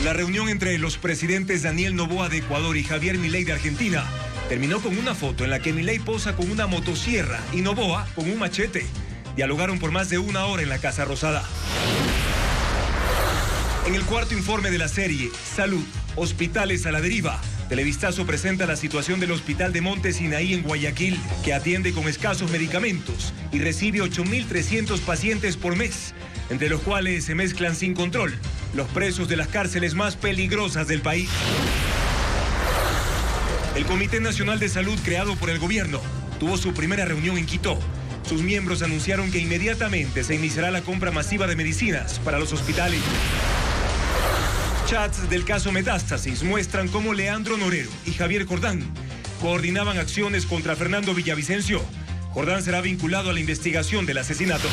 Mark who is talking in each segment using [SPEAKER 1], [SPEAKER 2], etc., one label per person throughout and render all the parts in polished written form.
[SPEAKER 1] La reunión entre los presidentes Daniel Noboa de Ecuador y Javier Milei de Argentina terminó con una foto en la que Milei posa con una motosierra y Noboa con un machete. Dialogaron por más de una hora en la Casa Rosada. En el cuarto informe de la serie Salud, Hospitales a la Deriva, Televistazo presenta la situación del Hospital de Monte Sinaí en Guayaquil, que atiende con escasos medicamentos y recibe 8.300 pacientes por mes, entre los cuales se mezclan sin control los presos de las cárceles más peligrosas del país. El Comité Nacional de Salud, creado por el gobierno, tuvo su primera reunión en Quito. Sus miembros anunciaron que inmediatamente se iniciará la compra masiva de medicinas para los hospitales. Chats del caso Metástasis muestran cómo Leandro Norero y Javier Jordán coordinaban acciones contra Fernando Villavicencio. Jordán será vinculado a la investigación del asesinato.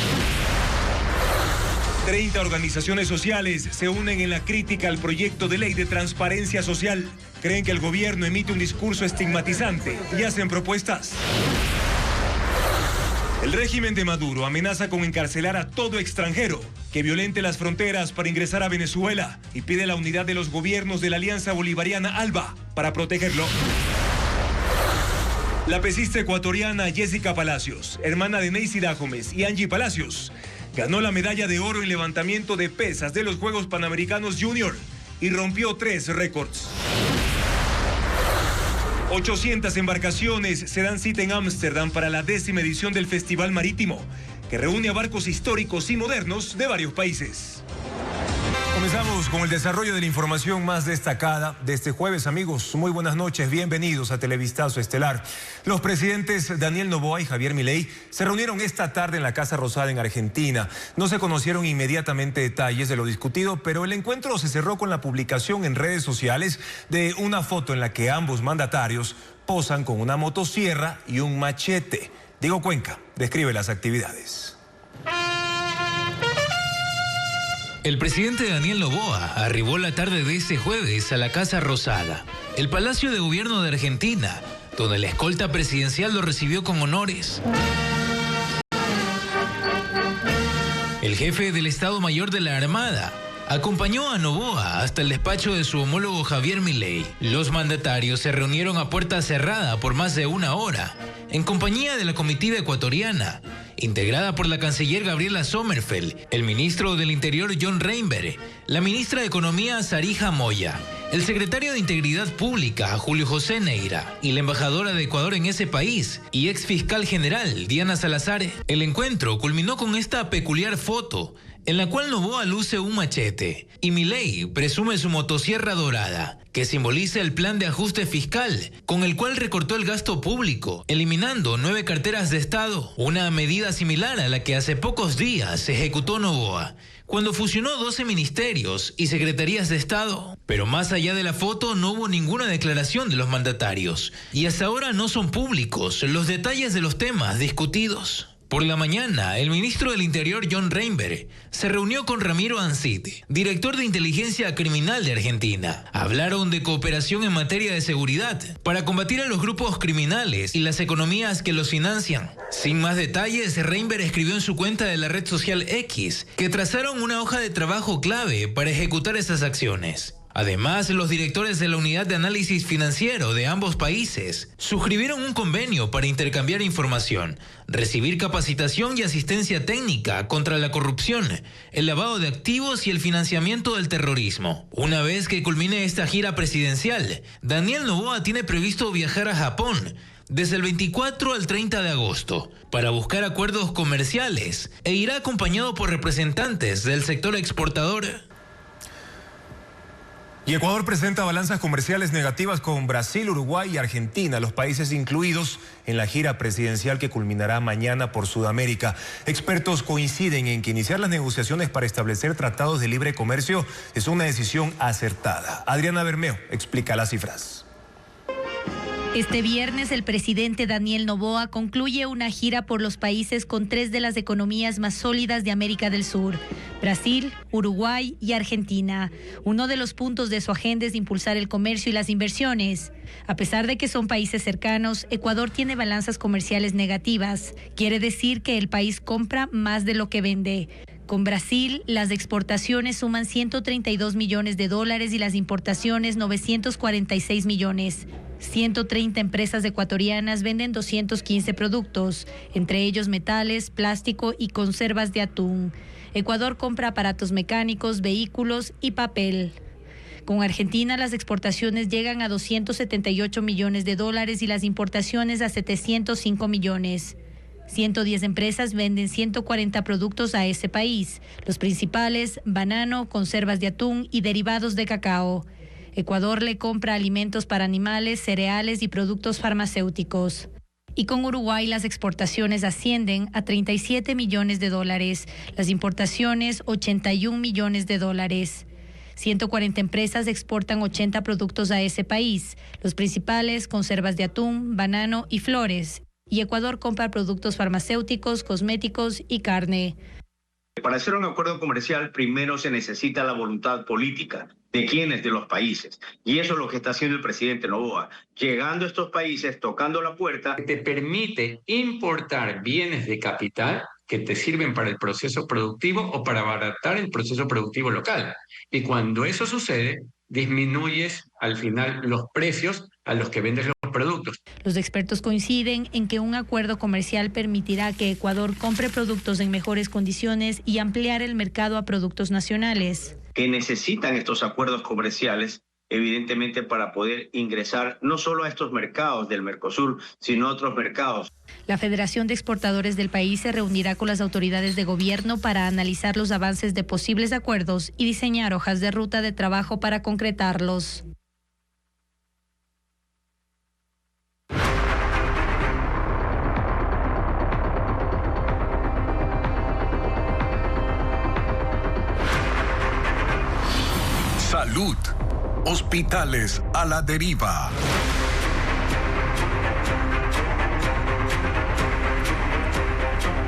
[SPEAKER 1] 30 organizaciones sociales se unen en la crítica al proyecto de ley de transparencia social. Creen que el gobierno emite un discurso estigmatizante y hacen propuestas. El régimen de Maduro amenaza con encarcelar a todo extranjero que violente las fronteras para ingresar a Venezuela y pide la unidad de los gobiernos de la Alianza Bolivariana ALBA para protegerlo. La pesista ecuatoriana Jessica Palacios, hermana de Neisy Dajomes y Angie Palacios, ganó la medalla de oro en levantamiento de pesas de los Juegos Panamericanos Junior y rompió 3 récords. 800 embarcaciones se dan cita en Ámsterdam para la 10ª edición del Festival Marítimo, que reúne a barcos históricos y modernos de varios países. Comenzamos con el desarrollo de la información más destacada de este jueves, amigos. Muy buenas noches, bienvenidos a Televistazo Estelar. Los presidentes Daniel Noboa y Javier Milei se reunieron esta tarde en la Casa Rosada en Argentina. No se conocieron inmediatamente detalles de lo discutido, pero el encuentro se cerró con la publicación en redes sociales de una foto en la que ambos mandatarios posan con una motosierra y un machete. Diego Cuenca describe las actividades.
[SPEAKER 2] El presidente Daniel Noboa arribó la tarde de ese jueves a la Casa Rosada, el Palacio de Gobierno de Argentina, donde la escolta presidencial lo recibió con honores. El jefe del Estado Mayor de la Armada acompañó a Noboa hasta el despacho de su homólogo Javier Milei. Los mandatarios se reunieron a puerta cerrada por más de una hora, en compañía de la comitiva ecuatoriana, integrada por la canciller Gabriela Sommerfeld, el ministro del Interior John Reinberg, la ministra de Economía Sarija Moya, el secretario de Integridad Pública Julio José Neira y la embajadora de Ecuador en ese país y ex fiscal general Diana Salazar. El encuentro culminó con esta peculiar foto en la cual Noboa luce un machete y Milei presume su motosierra dorada, que simboliza el plan de ajuste fiscal con el cual recortó el gasto público, eliminando 9 carteras de Estado, una medida similar a la que hace pocos días ejecutó Noboa, cuando fusionó 12 ministerios y secretarías de Estado. Pero más allá de la foto no hubo ninguna declaración de los mandatarios, y hasta ahora no son públicos los detalles de los temas discutidos. Por la mañana, el ministro del Interior John Reinberg se reunió con Ramiro Anciti, director de inteligencia criminal de Argentina. Hablaron de cooperación en materia de seguridad para combatir a los grupos criminales y las economías que los financian. Sin más detalles, Reinberg escribió en su cuenta de la red social X que trazaron una hoja de trabajo clave para ejecutar esas acciones. Además, los directores de la Unidad de Análisis Financiero de ambos países suscribieron un convenio para intercambiar información, recibir capacitación y asistencia técnica contra la corrupción, el lavado de activos y el financiamiento del terrorismo. Una vez que culmine esta gira presidencial, Daniel Noboa tiene previsto viajar a Japón desde el 24 al 30 de agosto para buscar acuerdos comerciales e irá acompañado por representantes del sector exportador.
[SPEAKER 1] Y Ecuador presenta balanzas comerciales negativas con Brasil, Uruguay y Argentina, los países incluidos en la gira presidencial que culminará mañana por Sudamérica. Expertos coinciden en que iniciar las negociaciones para establecer tratados de libre comercio es una decisión acertada. Adriana Bermeo explica las cifras.
[SPEAKER 3] Este viernes el presidente Daniel Noboa concluye una gira por los países con 3 de las economías más sólidas de América del Sur: Brasil, Uruguay y Argentina. Uno de los puntos de su agenda es impulsar el comercio y las inversiones. A pesar de que son países cercanos, Ecuador tiene balanzas comerciales negativas. Quiere decir que el país compra más de lo que vende. Con Brasil, las exportaciones suman 132 millones de dólares y las importaciones 946 millones. 130 empresas ecuatorianas venden 215 productos, entre ellos metales, plástico y conservas de atún. Ecuador compra aparatos mecánicos, vehículos y papel. Con Argentina, las exportaciones llegan a 278 millones de dólares y las importaciones a 705 millones. 110 empresas venden 140 productos a ese país, los principales, banano, conservas de atún y derivados de cacao. Ecuador le compra alimentos para animales, cereales y productos farmacéuticos. Y con Uruguay las exportaciones ascienden a 37 millones de dólares, las importaciones 81 millones de dólares. 140 empresas exportan 80 productos a ese país, los principales, conservas de atún, banano y flores. Y Ecuador compra productos farmacéuticos, cosméticos y carne.
[SPEAKER 4] Para hacer un acuerdo comercial, primero se necesita la voluntad política de quienes, de los países. Y eso es lo que está haciendo el presidente Noboa, llegando a estos países, tocando la puerta.
[SPEAKER 5] Te permite importar bienes de capital que te sirven para el proceso productivo o para abaratar el proceso productivo local. Y cuando eso sucede, disminuyes al final los precios a los que vendes los productos.
[SPEAKER 3] Los expertos coinciden en que un acuerdo comercial permitirá que Ecuador compre productos en mejores condiciones y ampliar el mercado a productos nacionales.
[SPEAKER 4] Que necesitan estos acuerdos comerciales, evidentemente, para poder ingresar no solo a estos mercados del Mercosur, sino a otros mercados.
[SPEAKER 3] La Federación de Exportadores del país se reunirá con las autoridades de gobierno para analizar los avances de posibles acuerdos y diseñar hojas de ruta de trabajo para concretarlos.
[SPEAKER 6] Salud. Hospitales a la deriva.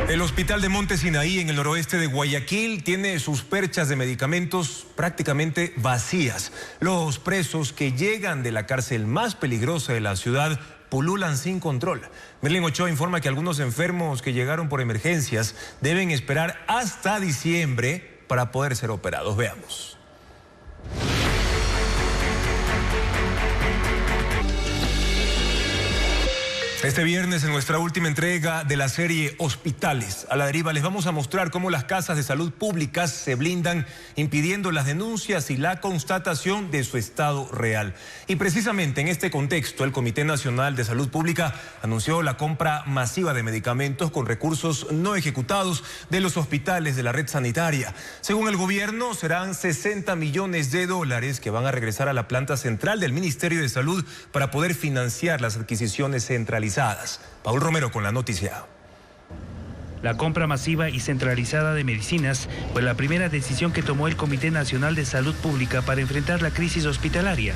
[SPEAKER 1] El hospital de Monte Sinaí, en el noroeste de Guayaquil, tiene sus perchas de medicamentos prácticamente vacías. Los presos que llegan de la cárcel más peligrosa de la ciudad pululan sin control. Merlin Ochoa informa que algunos enfermos que llegaron por emergencias deben esperar hasta diciembre para poder ser operados. Veamos. Este viernes, en nuestra última entrega de la serie Hospitales a la Deriva, les vamos a mostrar cómo las casas de salud públicas se blindan, impidiendo las denuncias y la constatación de su estado real. Y precisamente en este contexto, el Comité Nacional de Salud Pública anunció la compra masiva de medicamentos con recursos no ejecutados de los hospitales de la red sanitaria. Según el gobierno, serán 60 millones de dólares que van a regresar a la planta central del Ministerio de Salud para poder financiar las adquisiciones centralizadas. Paul Romero con la noticia.
[SPEAKER 7] La compra masiva y centralizada de medicinas fue la primera decisión que tomó el Comité Nacional de Salud Pública para enfrentar la crisis hospitalaria.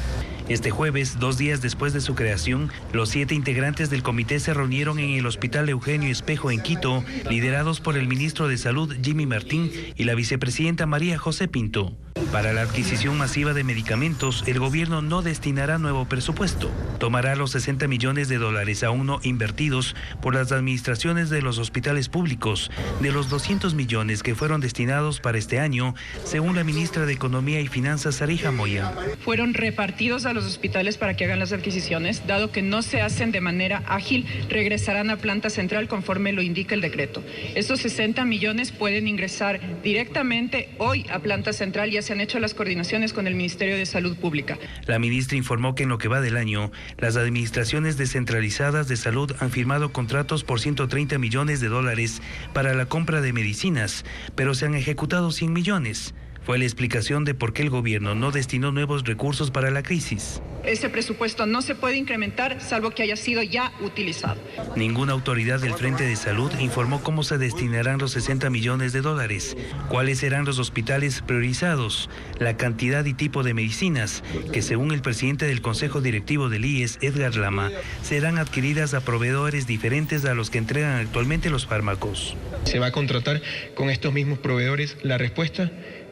[SPEAKER 7] Este jueves, 2 días después de su creación, los 7 integrantes del comité se reunieron en el Hospital Eugenio Espejo en Quito, liderados por el ministro de Salud Jimmy Martín y la vicepresidenta María José Pinto. Para la adquisición masiva de medicamentos, el gobierno no destinará nuevo presupuesto. Tomará los 60 millones de dólares aún no invertidos por las administraciones de los hospitales públicos, de los 200 millones que fueron destinados para este año, según la ministra de Economía y Finanzas, Sarija Moya.
[SPEAKER 8] Fueron repartidos a los hospitales para que hagan las adquisiciones, dado que no se hacen de manera ágil, regresarán a planta central conforme lo indica el decreto. Estos 60 millones pueden ingresar directamente hoy a planta central, ya se han hecho las coordinaciones con el Ministerio de Salud Pública.
[SPEAKER 7] La ministra informó que en lo que va del año, las administraciones descentralizadas de salud han firmado contratos por 130 millones de dólares para la compra de medicinas, pero se han ejecutado 100 millones. Fue la explicación de por qué el gobierno no destinó nuevos recursos para la crisis.
[SPEAKER 8] Ese presupuesto no se puede incrementar salvo que haya sido ya utilizado.
[SPEAKER 7] Ninguna autoridad del Frente de Salud informó cómo se destinarán los 60 millones de dólares, cuáles serán los hospitales priorizados, la cantidad y tipo de medicinas, que según el presidente del Consejo Directivo del IES, Edgar Lama, serán adquiridas a proveedores diferentes a los que entregan actualmente los fármacos.
[SPEAKER 9] ¿Se va a contratar con estos mismos proveedores? La respuesta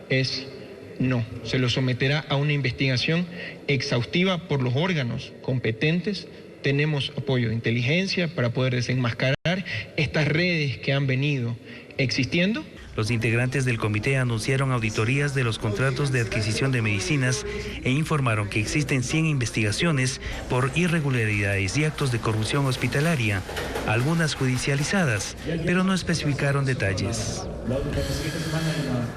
[SPEAKER 9] es no. Se lo someterá a una investigación exhaustiva por los órganos competentes. Tenemos apoyo de inteligencia para poder desenmascarar estas redes que han venido existiendo.
[SPEAKER 7] Los integrantes del comité anunciaron auditorías de los contratos de adquisición de medicinas e informaron que existen 100 investigaciones por irregularidades y actos de corrupción hospitalaria, algunas judicializadas, pero no especificaron detalles.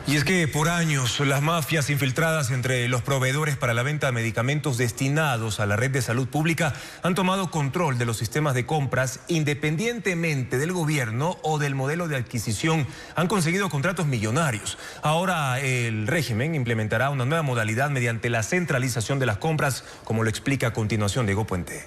[SPEAKER 1] Y es que por años las mafias infiltradas entre los proveedores para la venta de medicamentos destinados a la red de salud pública han tomado control de los sistemas de compras independientemente del gobierno o del modelo de adquisición. Han conseguido contratos millonarios. Ahora el régimen implementará una nueva modalidad mediante la centralización de las compras, como lo explica a continuación Diego Puente.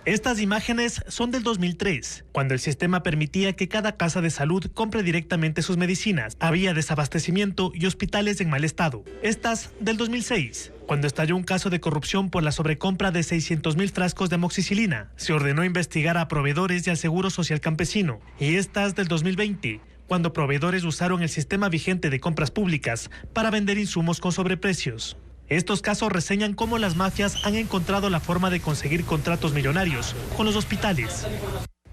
[SPEAKER 10] Estas imágenes son del 2003, cuando el sistema permitía que cada casa de salud compre directamente sus medicinas. Había desabastecimiento y hospitales en mal estado. Estas del 2006, cuando estalló un caso de corrupción por la sobrecompra de 600.000 frascos de amoxicilina. Se ordenó investigar a proveedores y al Seguro Social Campesino. Y estas del 2020, cuando proveedores usaron el sistema vigente de compras públicas para vender insumos con sobreprecios. Estos casos reseñan cómo las mafias han encontrado la forma de conseguir contratos millonarios con los hospitales.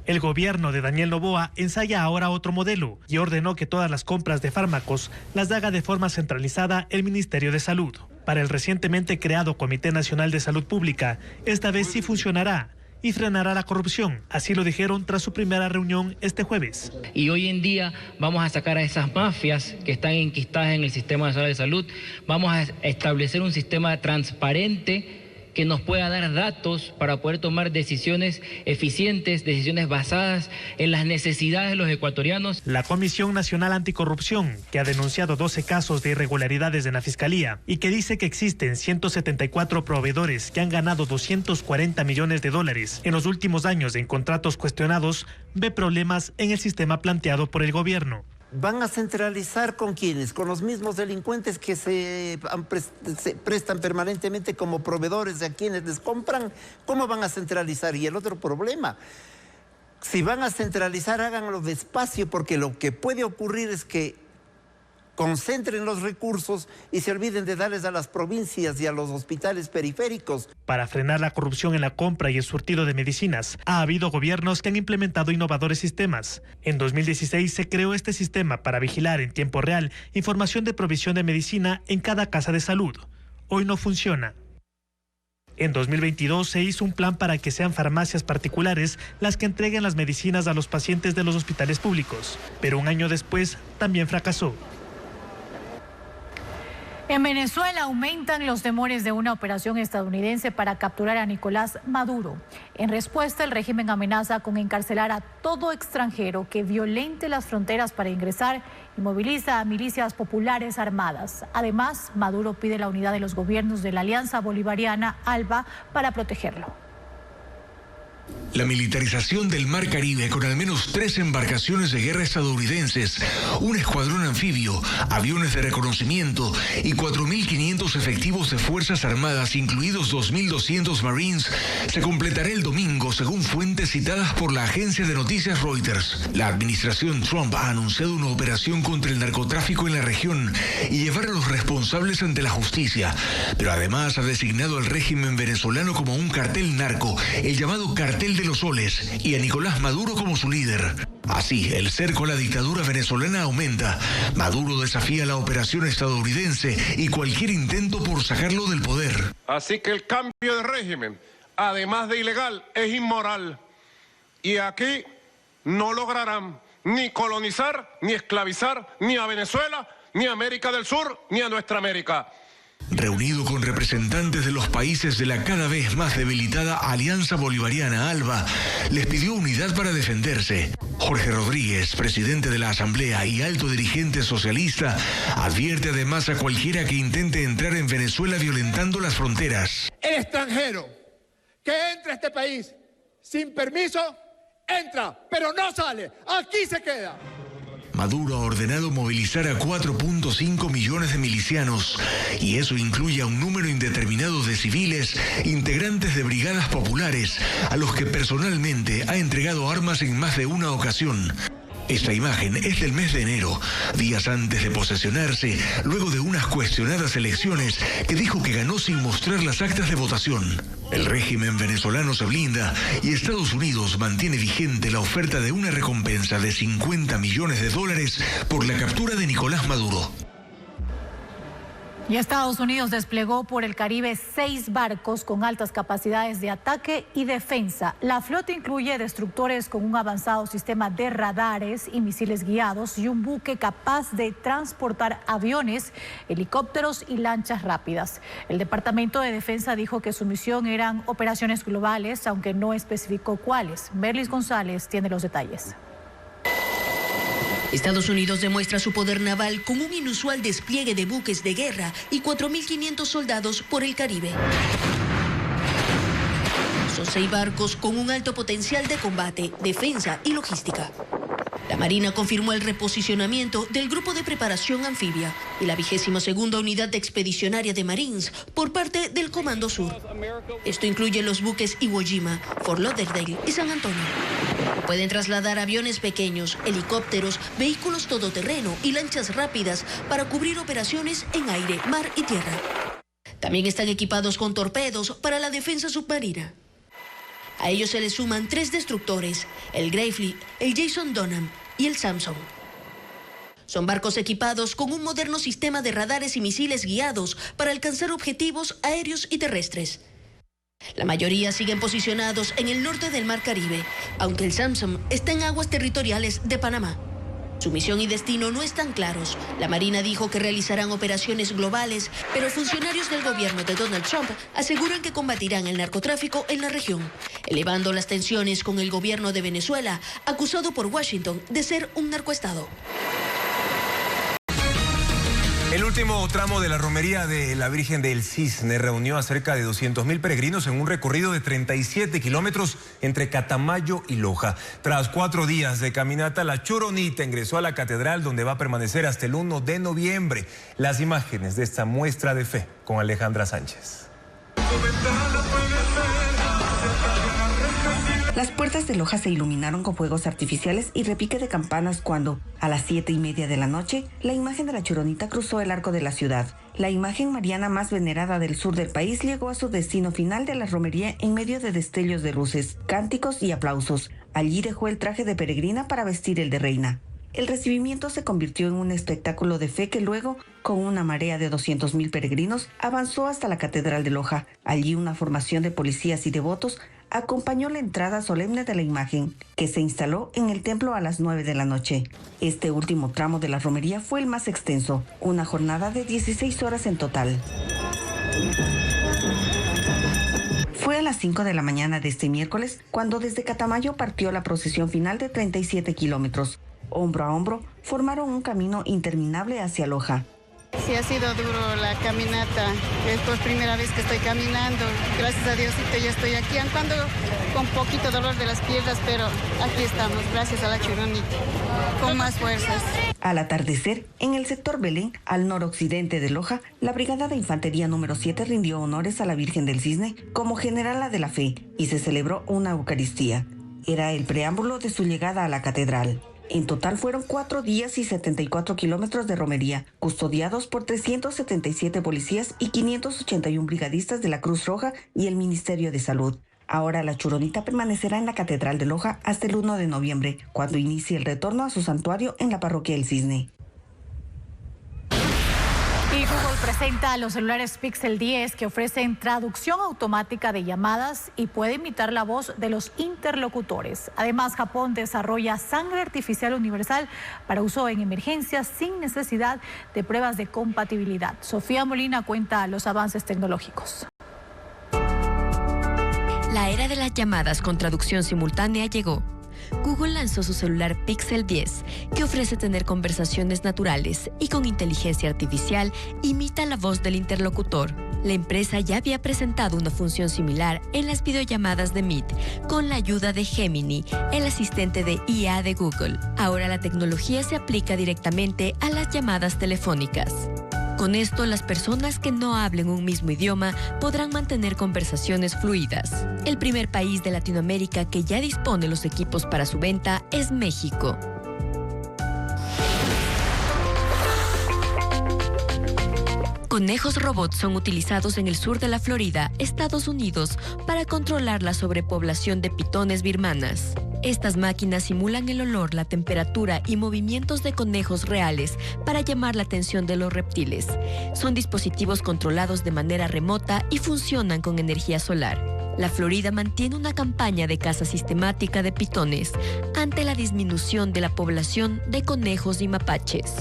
[SPEAKER 10] El gobierno de Daniel Noboa ensaya ahora otro modelo y ordenó que todas las compras de fármacos las haga de forma centralizada el Ministerio de Salud. Para el recientemente creado Comité Nacional de Salud Pública, esta vez sí funcionará y frenará la corrupción. Así lo dijeron tras su primera reunión este jueves.
[SPEAKER 11] Y hoy en día vamos a sacar a esas mafias que están enquistadas en el sistema nacional de salud. Vamos a establecer un sistema transparente que nos pueda dar datos para poder tomar decisiones eficientes, decisiones basadas en las necesidades de los ecuatorianos.
[SPEAKER 10] La Comisión Nacional Anticorrupción, que ha denunciado 12 casos de irregularidades en la Fiscalía y que dice que existen 174 proveedores que han ganado $240 millones en los últimos años en contratos cuestionados, ve problemas en el sistema planteado por el gobierno.
[SPEAKER 12] ¿Van a centralizar con quiénes? ¿Con los mismos delincuentes que se prestan permanentemente como proveedores de a quienes les compran? ¿Cómo van a centralizar? Y el otro problema, si van a centralizar, háganlo despacio, porque lo que puede ocurrir es que concentren los recursos y se olviden de darles a las provincias y a los hospitales periféricos.
[SPEAKER 10] Para frenar la corrupción en la compra y el surtido de medicinas, ha habido gobiernos que han implementado innovadores sistemas. En 2016 se creó este sistema para vigilar en tiempo real información de provisión de medicina en cada casa de salud. Hoy no funciona. En 2022 se hizo un plan para que sean farmacias particulares las que entreguen las medicinas a los pacientes de los hospitales públicos, pero un año después también fracasó.
[SPEAKER 13] En Venezuela aumentan los temores de una operación estadounidense para capturar a Nicolás Maduro. En respuesta, el régimen amenaza con encarcelar a todo extranjero que violente las fronteras para ingresar y moviliza a milicias populares armadas. Además, Maduro pide la unidad de los gobiernos de la Alianza Bolivariana ALBA para protegerlo.
[SPEAKER 14] La militarización del Mar Caribe con al menos 3 embarcaciones de guerra estadounidenses, un escuadrón anfibio, aviones de reconocimiento y 4.500 efectivos de Fuerzas Armadas, incluidos 2.200 Marines, se completará el domingo, según fuentes citadas por la agencia de noticias Reuters. La administración Trump ha anunciado una operación contra el narcotráfico en la región y llevar a los responsables ante la justicia, pero además ha designado al régimen venezolano como un cartel narco, el llamado Cartel de los Soles, y a Nicolás Maduro como su líder. Así, el cerco a la dictadura venezolana aumenta. Maduro desafía la operación estadounidense y cualquier intento por sacarlo del poder.
[SPEAKER 15] Así que el cambio de régimen, además de ilegal, es inmoral. Y aquí no lograrán ni colonizar, ni esclavizar, ni a Venezuela, ni a América del Sur, ni a nuestra América.
[SPEAKER 14] Reunido con representantes de los países de la cada vez más debilitada Alianza Bolivariana ALBA, les pidió unidad para defenderse. Jorge Rodríguez, presidente de la Asamblea y alto dirigente socialista, advierte además a cualquiera que intente entrar en Venezuela violentando las fronteras.
[SPEAKER 16] El extranjero que entra a este país sin permiso, entra, pero no sale. Aquí se queda.
[SPEAKER 14] Maduro ha ordenado movilizar a 4.5 millones de milicianos, y eso incluye a un número indeterminado de civiles, integrantes de brigadas populares, a los que personalmente ha entregado armas en más de una ocasión. Esta imagen es del mes de enero, días antes de posesionarse, luego de unas cuestionadas elecciones que dijo que ganó sin mostrar las actas de votación. El régimen venezolano se blinda y Estados Unidos mantiene vigente la oferta de una recompensa de $50 millones por la captura de Nicolás Maduro.
[SPEAKER 13] Y Estados Unidos desplegó por el Caribe 6 barcos con altas capacidades de ataque y defensa. La flota incluye destructores con un avanzado sistema de radares y misiles guiados y un buque capaz de transportar aviones, helicópteros y lanchas rápidas. El Departamento de Defensa dijo que su misión eran operaciones globales, aunque no especificó cuáles. Merlis González tiene los detalles.
[SPEAKER 17] Estados Unidos demuestra su poder naval con un inusual despliegue de buques de guerra y 4.500 soldados por el Caribe. Son 6 barcos con un alto potencial de combate, defensa y logística. La Marina confirmó el reposicionamiento del Grupo de Preparación Anfibia y la 22ª Unidad Expedicionaria de Marines por parte del Comando Sur. Esto incluye los buques Iwo Jima, Fort Lauderdale y San Antonio. Pueden trasladar aviones pequeños, helicópteros, vehículos todoterreno y lanchas rápidas para cubrir operaciones en aire, mar y tierra. También están equipados con torpedos para la defensa submarina. A ellos se les suman 3 destructores, el Gravely, el Jason Dunham y el Samson. Son barcos equipados con un moderno sistema de radares y misiles guiados para alcanzar objetivos aéreos y terrestres. La mayoría siguen posicionados en el norte del Mar Caribe, aunque el Samson está en aguas territoriales de Panamá. Su misión y destino no están claros. La Marina dijo que realizarán operaciones globales, pero funcionarios del gobierno de Donald Trump aseguran que combatirán el narcotráfico en la región, elevando las tensiones con el gobierno de Venezuela, acusado por Washington de ser un narcoestado.
[SPEAKER 1] El último tramo de la romería de la Virgen del Cisne reunió a cerca de 200.000 peregrinos en un recorrido de 37 kilómetros entre Catamayo y Loja. Tras 4 días de caminata, la Churonita ingresó a la catedral, donde va a permanecer hasta el 1 de noviembre. Las imágenes de esta muestra de fe con Alejandra Sánchez.
[SPEAKER 18] Las puertas de Loja se iluminaron con fuegos artificiales y repique de campanas cuando, a las 7:30 de la noche, la imagen de la Churonita cruzó el arco de la ciudad. La imagen mariana más venerada del sur del país llegó a su destino final de la romería en medio de destellos de luces, cánticos y aplausos. Allí dejó el traje de peregrina para vestir el de reina. El recibimiento se convirtió en un espectáculo de fe que luego, con una marea de 200.000 peregrinos, avanzó hasta la Catedral de Loja. Allí una formación de policías y devotos acompañó la entrada solemne de la imagen, que se instaló en el templo a las 9 de la noche. Este último tramo de la romería fue el más extenso, una jornada de 16 horas en total. Fue a las 5 de la mañana de este miércoles cuando desde Catamayo partió la procesión final de 37 kilómetros. Hombro a hombro, formaron un camino interminable hacia Loja.
[SPEAKER 19] Sí, ha sido duro la caminata. Es por primera vez que estoy caminando. Gracias a Diosito ya estoy aquí, aunque ando con poquito dolor de las piernas, pero aquí estamos, gracias a la Churonita, con más fuerzas.
[SPEAKER 18] Al atardecer, en el sector Belén, al noroccidente de Loja, la Brigada de Infantería número 7 rindió honores a la Virgen del Cisne como generala de la fe y se celebró una Eucaristía. Era el preámbulo de su llegada a la catedral. En total fueron 4 días y 74 kilómetros de romería, custodiados por 377 policías y 581 brigadistas de la Cruz Roja y el Ministerio de Salud. Ahora la Churonita permanecerá en la Catedral de Loja hasta el 1 de noviembre, cuando inicie el retorno a su santuario en la parroquia del Cisne.
[SPEAKER 13] Y Google presenta los celulares Pixel 10 que ofrecen traducción automática de llamadas y puede imitar la voz de los interlocutores. Además, Japón desarrolla sangre artificial universal para uso en emergencias sin necesidad de pruebas de compatibilidad. Sofía Molina cuenta los avances tecnológicos.
[SPEAKER 20] La era de las llamadas con traducción simultánea llegó. Google lanzó su celular Pixel 10, que ofrece tener conversaciones naturales y con inteligencia artificial imita la voz del interlocutor. La empresa ya había presentado una función similar en las videollamadas de Meet, con la ayuda de Gemini, el asistente de IA de Google. Ahora la tecnología se aplica directamente a las llamadas telefónicas. Con esto, las personas que no hablen un mismo idioma podrán mantener conversaciones fluidas. El primer país de Latinoamérica que ya dispone los equipos para su venta es México. Conejos robots son utilizados en el sur de la Florida, Estados Unidos, para controlar la sobrepoblación de pitones birmanas. Estas máquinas simulan el olor, la temperatura y movimientos de conejos reales para llamar la atención de los reptiles. Son dispositivos controlados de manera remota y funcionan con energía solar. La Florida mantiene una campaña de caza sistemática de pitones ante la disminución de la población de conejos y mapaches.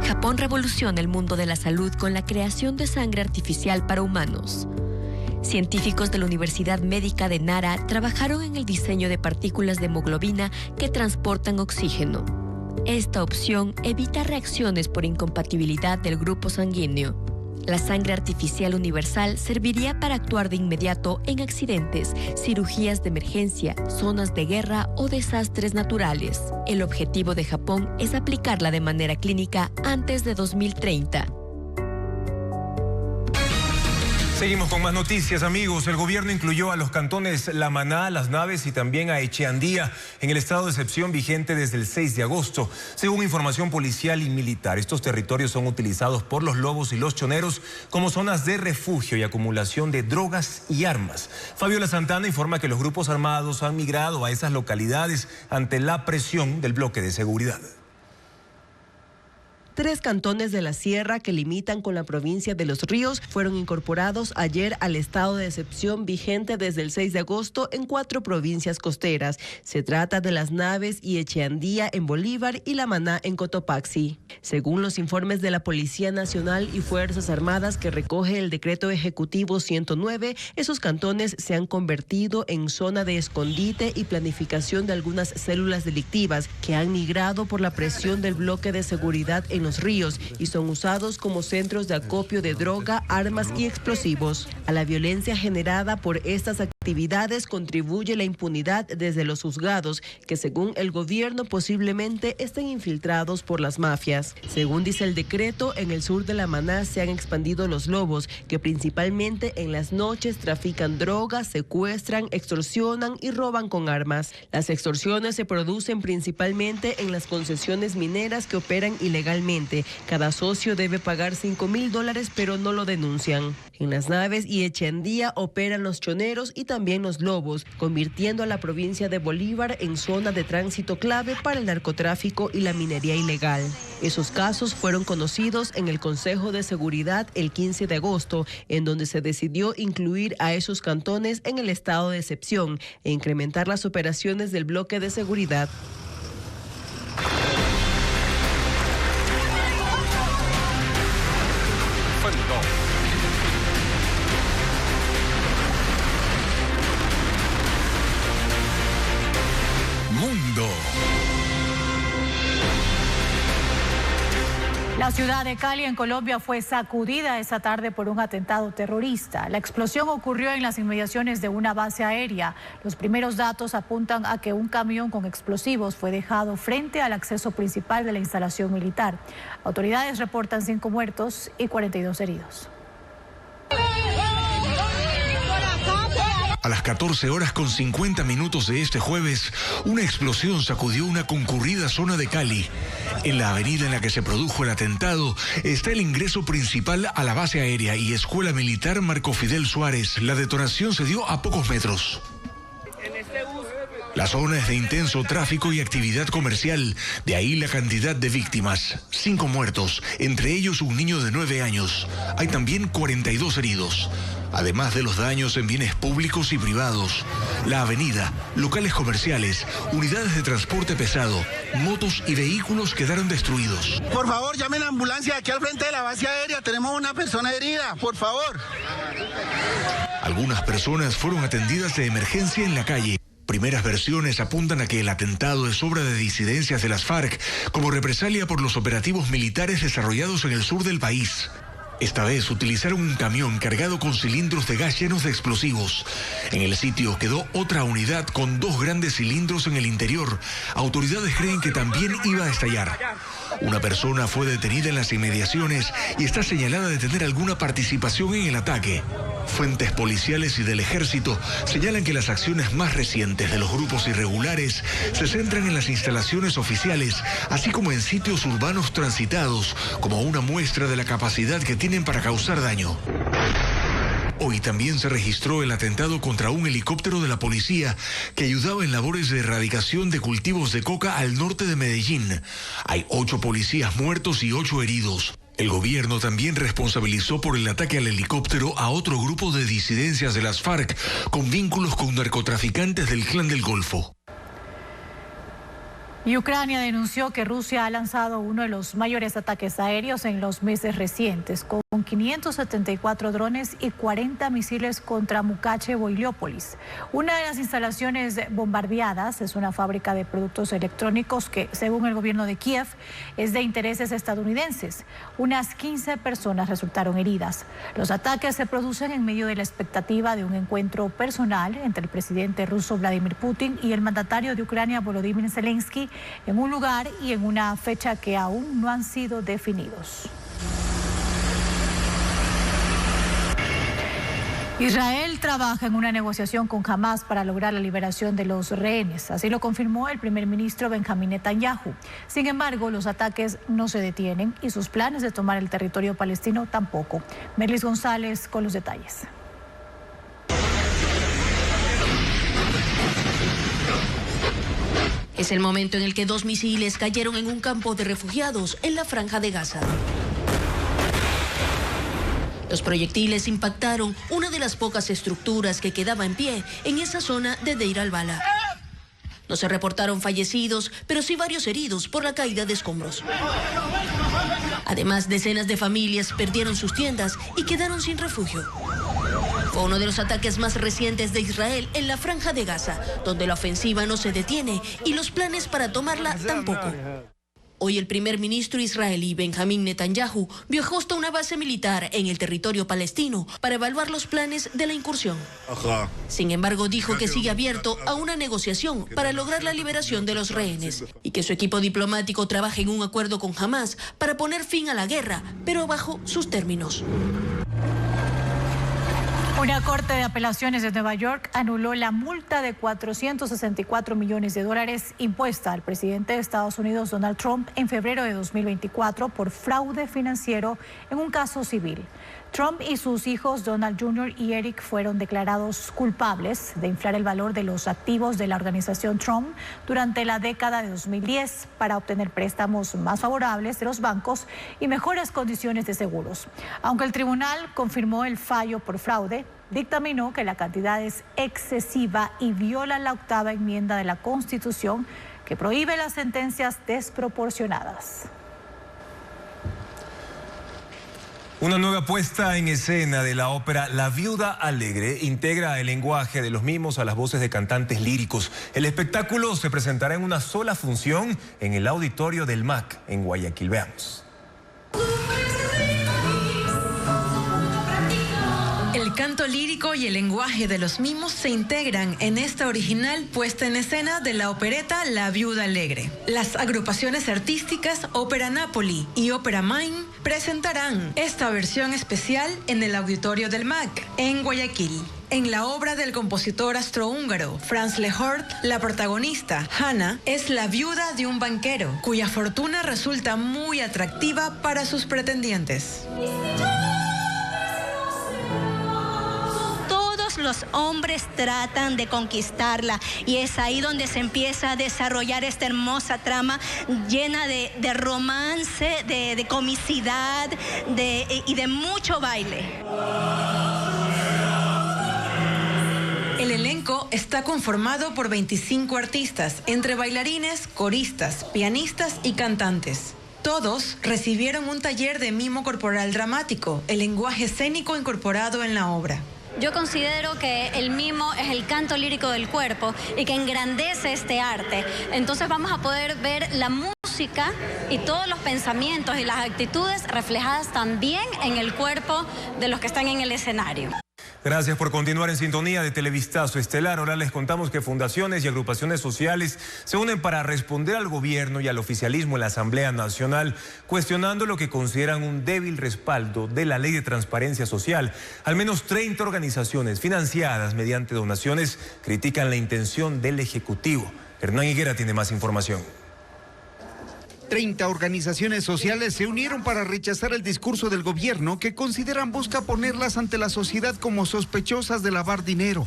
[SPEAKER 20] Japón revoluciona el mundo de la salud con la creación de sangre artificial para humanos. Científicos de la Universidad Médica de Nara trabajaron en el diseño de partículas de hemoglobina que transportan oxígeno. Esta opción evita reacciones por incompatibilidad del grupo sanguíneo. La sangre artificial universal serviría para actuar de inmediato en accidentes, cirugías de emergencia, zonas de guerra o desastres naturales. El objetivo de Japón es aplicarla de manera clínica antes de 2030.
[SPEAKER 1] Seguimos con más noticias, amigos. El gobierno incluyó a los cantones La Maná, Las Naves y también a Echeandía en el estado de excepción vigente desde el 6 de agosto. Según información policial y militar, estos territorios son utilizados por los lobos y los choneros como zonas de refugio y acumulación de drogas y armas. Fabiola Santana informa que los grupos armados han migrado a esas localidades ante la presión del bloque de seguridad.
[SPEAKER 21] 3 cantones de la sierra que limitan con la provincia de Los Ríos fueron incorporados ayer al estado de excepción vigente desde el 6 de agosto en 4 provincias costeras. Se trata de Las Naves y Echeandía en Bolívar y La Maná en Cotopaxi. Según los informes de la Policía Nacional y Fuerzas Armadas que recoge el Decreto Ejecutivo 109, esos cantones se han convertido en zona de escondite y planificación de algunas células delictivas que han migrado por la presión del bloque de seguridad en Los Ríos y son usados como centros de acopio de droga, armas y explosivos. A la violencia generada por estas actividades contribuye la impunidad desde los juzgados, que según el gobierno posiblemente estén infiltrados por las mafias. Según dice el decreto, en el sur de La Maná se han expandido los lobos, que principalmente en las noches trafican drogas, secuestran, extorsionan y roban con armas. Las extorsiones se producen principalmente en las concesiones mineras que operan ilegalmente. Cada socio debe pagar $5,000, pero no lo denuncian. En Las Naves y Echeandía operan los choneros y también los lobos, convirtiendo a la provincia de Bolívar en zona de tránsito clave para el narcotráfico y la minería ilegal. Esos casos fueron conocidos en el Consejo de Seguridad el 15 de agosto, en donde se decidió incluir a esos cantones en el estado de excepción e incrementar las operaciones del bloque de seguridad.
[SPEAKER 6] Mundo.
[SPEAKER 13] La ciudad de Cali, en Colombia, fue sacudida esta tarde por un atentado terrorista. La explosión ocurrió en las inmediaciones de una base aérea. Los primeros datos apuntan a que un camión con explosivos fue dejado frente al acceso principal de la instalación militar. Autoridades reportan 5 muertos y 42 heridos.
[SPEAKER 14] A las 14:50 de este jueves, una explosión sacudió una concurrida zona de Cali. En la avenida en la que se produjo el atentado está el ingreso principal a la base aérea y escuela militar Marco Fidel Suárez. La detonación se dio a pocos metros. La zona es de intenso tráfico y actividad comercial, de ahí la cantidad de víctimas. 5 muertos, entre ellos un niño de 9 años. Hay también 42 heridos. Además de los daños en bienes públicos y privados, la avenida, locales comerciales, unidades de transporte pesado, motos y vehículos quedaron destruidos.
[SPEAKER 22] Por favor, llamen a la ambulancia aquí al frente de la base aérea. Tenemos una persona herida, por favor.
[SPEAKER 14] Algunas personas fueron atendidas de emergencia en la calle. Primeras versiones apuntan a que el atentado es obra de disidencias de las FARC como represalia por los operativos militares desarrollados en el sur del país. Esta vez utilizaron un camión cargado con cilindros de gas llenos de explosivos. En el sitio quedó otra unidad con 2 grandes cilindros en el interior. Autoridades creen que también iba a estallar. Una persona fue detenida en las inmediaciones y está señalada de tener alguna participación en el ataque. Fuentes policiales y del ejército señalan que las acciones más recientes de los grupos irregulares se centran en las instalaciones oficiales, así como en sitios urbanos transitados, como una muestra de la capacidad que tienen para causar daño. Hoy también se registró el atentado contra un helicóptero de la policía que ayudaba en labores de erradicación de cultivos de coca al norte de Medellín. Hay 8 policías muertos y 8 heridos. El gobierno también responsabilizó por el ataque al helicóptero a otro grupo de disidencias de las FARC con vínculos con narcotraficantes del Clan del Golfo.
[SPEAKER 13] Y Ucrania denunció que Rusia ha lanzado uno de los mayores ataques aéreos en los meses recientes, con 574 drones y 40 misiles contra Mukachevo y Leópolis. Una de las instalaciones bombardeadas es una fábrica de productos electrónicos que, según el gobierno de Kiev, es de intereses estadounidenses. Unas 15 personas resultaron heridas. Los ataques se producen en medio de la expectativa de un encuentro personal entre el presidente ruso Vladimir Putin y el mandatario de Ucrania Volodymyr Zelensky en un lugar y en una fecha que aún no han sido definidos. Israel trabaja en una negociación con Hamás para lograr la liberación de los rehenes. Así lo confirmó el primer ministro Benjamín Netanyahu. Sin embargo, los ataques no se detienen y sus planes de tomar el territorio palestino tampoco. Merlis González con los detalles.
[SPEAKER 17] Es el momento en el que 2 misiles cayeron en un campo de refugiados en la Franja de Gaza. Los proyectiles impactaron una de las pocas estructuras que quedaba en pie en esa zona de Deir al-Bala. No se reportaron fallecidos, pero sí varios heridos por la caída de escombros. Además, decenas de familias perdieron sus tiendas y quedaron sin refugio. Fue uno de los ataques más recientes de Israel en la Franja de Gaza, donde la ofensiva no se detiene y los planes para tomarla tampoco. Hoy el primer ministro israelí Benjamín Netanyahu viajó hasta una base militar en el territorio palestino para evaluar los planes de la incursión. Sin embargo, dijo que sigue abierto a una negociación para lograr la liberación de los rehenes y que su equipo diplomático trabaja en un acuerdo con Hamás para poner fin a la guerra, pero bajo sus términos.
[SPEAKER 13] Una corte de apelaciones de Nueva York anuló la multa de $464 millones impuesta al presidente de Estados Unidos, Donald Trump, en febrero de 2024 por fraude financiero en un caso civil. Trump y sus hijos Donald Jr. y Eric fueron declarados culpables de inflar el valor de los activos de la organización Trump durante la década de 2010 para obtener préstamos más favorables de los bancos y mejores condiciones de seguros. Aunque el tribunal confirmó el fallo por fraude, dictaminó que la cantidad es excesiva y viola la 8ª enmienda de la Constitución que prohíbe las sentencias desproporcionadas.
[SPEAKER 1] Una nueva puesta en escena de la ópera La Viuda Alegre integra el lenguaje de los mimos a las voces de cantantes líricos. El espectáculo se presentará en una sola función en el auditorio del MAC en Guayaquil. Veamos.
[SPEAKER 2] El canto lírico y el lenguaje de los mimos se integran en esta original puesta en escena de la opereta La Viuda Alegre. Las agrupaciones artísticas Ópera Napoli y Ópera Mime presentarán esta versión especial en el auditorio del MAC en Guayaquil. En la obra del compositor astrohúngaro Franz Lehort, la protagonista, Hannah, es la viuda de un banquero, cuya fortuna resulta muy atractiva para sus pretendientes.
[SPEAKER 5] Los hombres tratan de conquistarla y es ahí donde se empieza a desarrollar esta hermosa trama llena de romance, de comicidad y de mucho baile.
[SPEAKER 2] El elenco está conformado por 25 artistas, entre bailarines, coristas, pianistas y cantantes. Todos recibieron un taller de mimo corporal dramático, el lenguaje escénico incorporado en la obra.
[SPEAKER 3] Yo considero que el mimo es el canto lírico del cuerpo y que engrandece este arte. Entonces vamos a poder ver la música y todos los pensamientos y las actitudes reflejadas también en el cuerpo de los que están en el escenario.
[SPEAKER 1] Gracias por continuar en sintonía de Televistazo Estelar. Ahora les contamos que fundaciones y agrupaciones sociales se unen para responder al gobierno y al oficialismo en la Asamblea Nacional, cuestionando lo que consideran un débil respaldo de la Ley de Transparencia Social. Al menos 30 organizaciones financiadas mediante donaciones critican la intención del Ejecutivo. Hernán Higuera tiene más información.
[SPEAKER 4] 30 organizaciones sociales se unieron para rechazar el discurso del gobierno que consideran busca ponerlas ante la sociedad como sospechosas de lavar dinero.